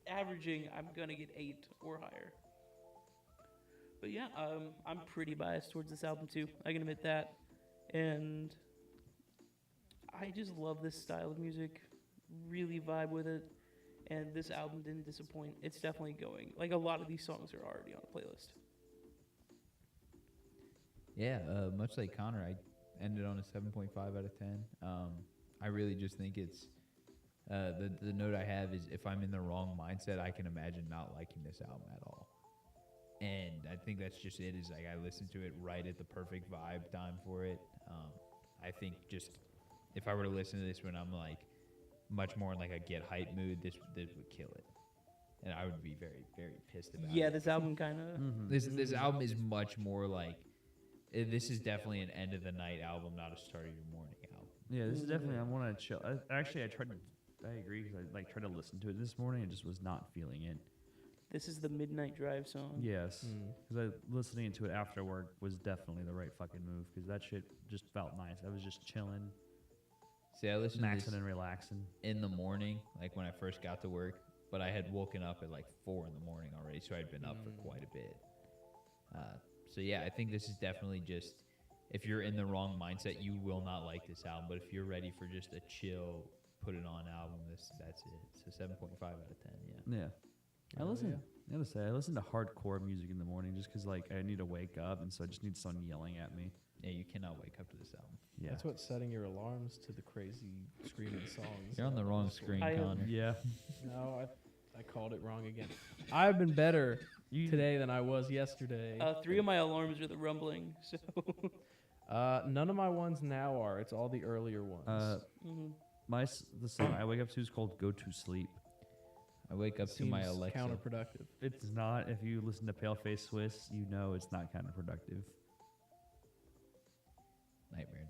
averaging, I'm gonna get 8 or higher. But yeah, I'm pretty biased towards this album too. I can admit that, and I just love this style of music. Really vibe with it, and this album didn't disappoint. It's definitely going. Like a lot of these songs are already on the playlist. Yeah, much like Connor, I ended on a 7.5 out of 10. I really just think it's the note I have is if I'm in the wrong mindset, I can imagine not liking this album at all. And I think that's just it. Is like I listened to it right at the perfect vibe time for it. I think just if I were to listen to this when I'm like much more in like a get hype mood, this would kill it, and I would be very very pissed about Yeah, it. this album kind of. This album is much more like this is definitely an end of the night album, not a start of your morning album. Yeah, this is definitely. I want to chill. I tried to. I agree because I tried to listen to it this morning and just was not feeling it. This is the Midnight Drive song. Yes, because listening to it after work was definitely the right fucking move because that shit just felt nice. I was just chilling, See, I listened to maxing this and relaxing. in the morning, like when I first got to work, but I had woken up at like 4 in the morning already, so I'd been up for quite a bit. So yeah, I think this is definitely just, if you're in the wrong mindset, you will not like this album. But if you're ready for just a chill, put it on album, that's it. So 7.5 out of 10. Yeah. Yeah. I gotta say, I listen to hardcore music in the morning just because like I need to wake up, and so I just need someone yelling at me. Yeah, you cannot wake up to this album. Yeah. That's what setting your alarms to the crazy screaming songs. You're on the wrong screen, I, Connor. Yeah. No, I called it wrong again. I've been better today than I was yesterday. 3 of my alarms are the rumbling. So. None of my ones now are. It's all the earlier ones. The song I wake up to is called "Go to Sleep." I wake up to my Seems Alexa. counterproductive. It's not. If you listen to Paleface Swiss, you know it's not counterproductive. Nightmare.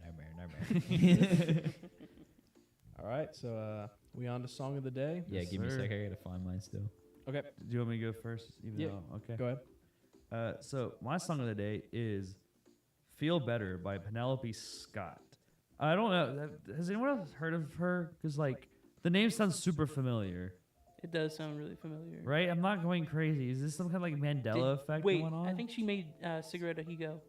All right, so we on to song of the day. Yeah, Yes, give me a sir. sec. I gotta find mine still. Okay, Do you want me to go first? Even Yeah. though, okay. go ahead. So my song of the day is "Feel Better" by Penelope Scott. I don't know. Has anyone else heard of her? Because like the name sounds super familiar, It does sound really familiar. right? I'm not going crazy. Is this some kind of like Mandela effect Wait, going on? I think she made Cigarette a Higo.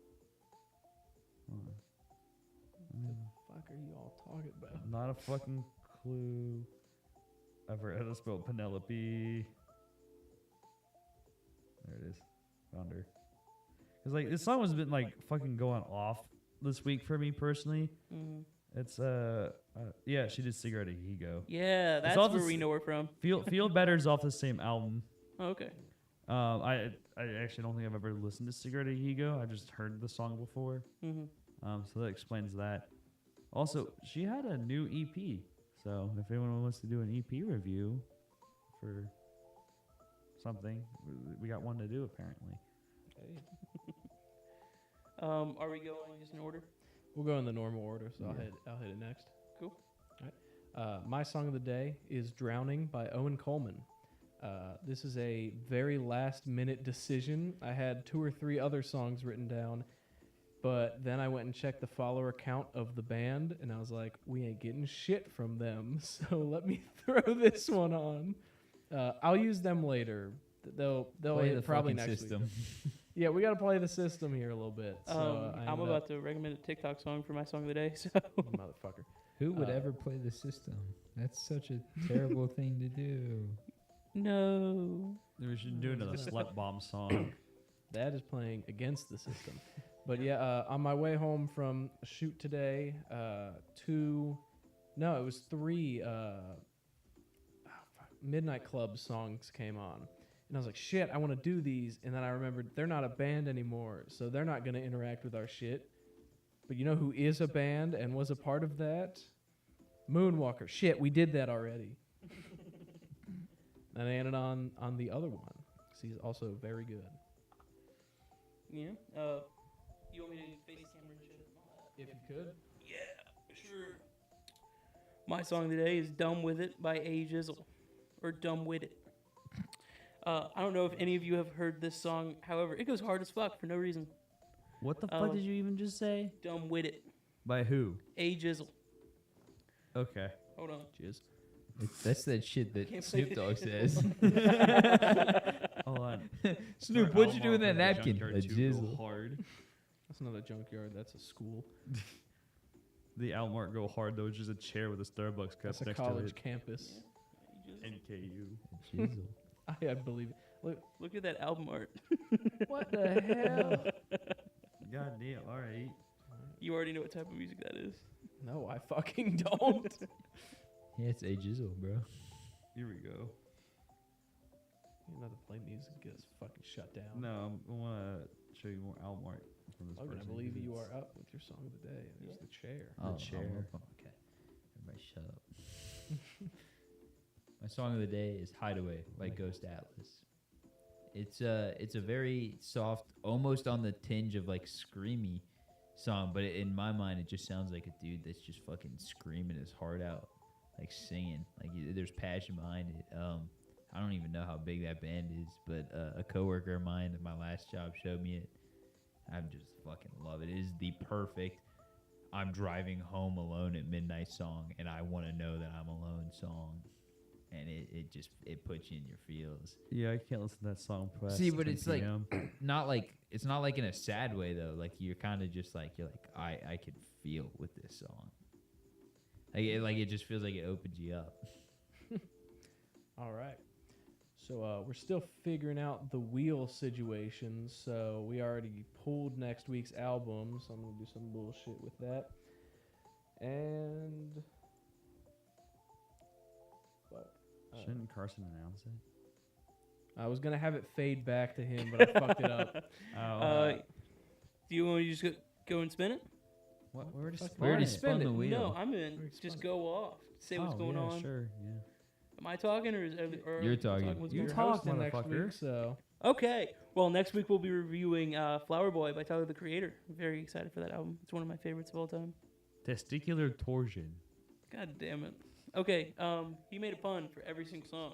Not a fucking clue. I've heard how to spell Penelope. There it is. Found her. Cause like this song has been like fucking going off this week for me personally. Mm-hmm. It's yeah, she did Cigarette a Higo. Yeah, that's off where the we s- know her from. Feel Better's off the same album. Oh, okay. I actually don't think I've ever listened to Cigarette a Higo. I just heard the song before. Mm-hmm. So that explains that. Also, she had a new EP. So if anyone wants to do an EP review for something, we got one to do apparently. Are we going just in order? We'll go in the normal order, so Yeah. I'll hit it next. Cool. All right. My song of the day is "Drowning" by Owen Coleman. This is a very last-minute decision. I had 2 or 3 other songs written down, but then I went and checked the follower count of the band, and I was like, we ain't getting shit from them, so let me throw this one on. I'll use them later. They'll Play hit the probably fucking next system. week. Yeah, we got to play the system here a little bit. So I I'm ended about up- to recommend a TikTok song for my song of the day. So motherfucker. Who would Uh, ever play the system? That's such a terrible thing to do. no. We should do another Slut Bomb song. That is playing against the system. But yeah, on my way home from a shoot today, 3 Midnight Club songs came on. And I was like, shit, I want to do these. And then I remembered they're not a band anymore, so they're not going to interact with our shit. But you know who is a band and was a part of that? Moonwalker. Shit, we did that already. And I ended on the other one, because he's also very good. Yeah. You want me to face camera and shit? If you could. Yeah, sure. My song of the day is "Dumb With It" by A Jizzle, or "Dumb With It." I don't know if any of you have heard this song. However, it goes hard as fuck for no reason. What the fuck did you even just say? "Dumb With It," By who? A Jizzle. Okay. Hold on. Jizz. That's that shit that Can't play Snoop Dogg this says. Hold on. Snoop, what'd you do in that napkin? A Go jizzle. hard. That's not a junkyard. That's a school. The Almart Go Hard though, is just a chair with a Starbucks cup That's a next college to campus. it. NKU. A jizzle. I believe it. Look at that album art. What the hell? God damn. All right. You already know what type of music that is. No, I fucking don't. Yeah, it's A jizzle, bro. Here we go. You know to play music gets fucking shut down. No, I want to show you more Almart from this Logan, I person. believe 'cause you it's- are up with your song of the day. There's the chair. Oh, chair. oh, okay. Everybody shut up. My song of the day is "Hideaway" by Ghost Atlas. It's a very soft, almost on the tinge of like screamy song, but in my mind it just sounds like a dude that's just fucking screaming his heart out, like singing. Like there's passion behind it. I don't even know how big that band is, but a coworker of mine at my last job showed me it. I just fucking love it. It is the perfect I'm driving home alone at midnight song, and I want to know that I'm alone song. And it just puts you in your feels. Yeah, I can't listen to that song. Past See, but 10 it's like PM. it's not like in a sad way though. Like you're kind of just like I could feel with this song. Like it just feels like it opens you up. All right. So we're still figuring out the wheel situation. So we already pulled next week's album. So I'm gonna do some bullshit with that. And fuck. Shouldn't Carson announce it? I was gonna have it fade back to him, but I fucked it up. Oh, Do you want me to just go and spin it? what? We already fuck spun We already it. spun the wheel. No, I'm in. Already Just spun go off. Say what's Oh, going yeah, on. Sure, yeah. Am I talking or is or You're talking. what's You going You're on? talk, hosting next motherfucker. week, so Okay. Well, next week we'll be reviewing Flower Boy by Tyler the Creator. I'm very excited for that album. It's one of my favorites of all time. Testicular torsion. God damn it. Okay. He made a pun for every single song.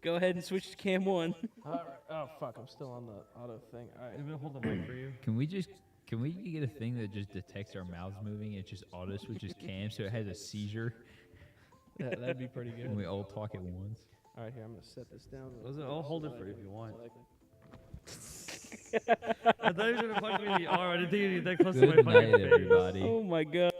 Go ahead and switch to cam 1. all right. Oh fuck, I'm still on the auto thing. All right. I'm gonna hold the mic for you. Can we get a thing that just detects our mouths moving? It just auto switches cams so it has a seizure Yeah, that'd be pretty good. and we all talk at once. All right, here I'm gonna set this down. I'll hold it for you if you want. I thought you were gonna fuck me. All right, I didn't think you'd be that close to my Good fucking night, face. everybody. Oh my god.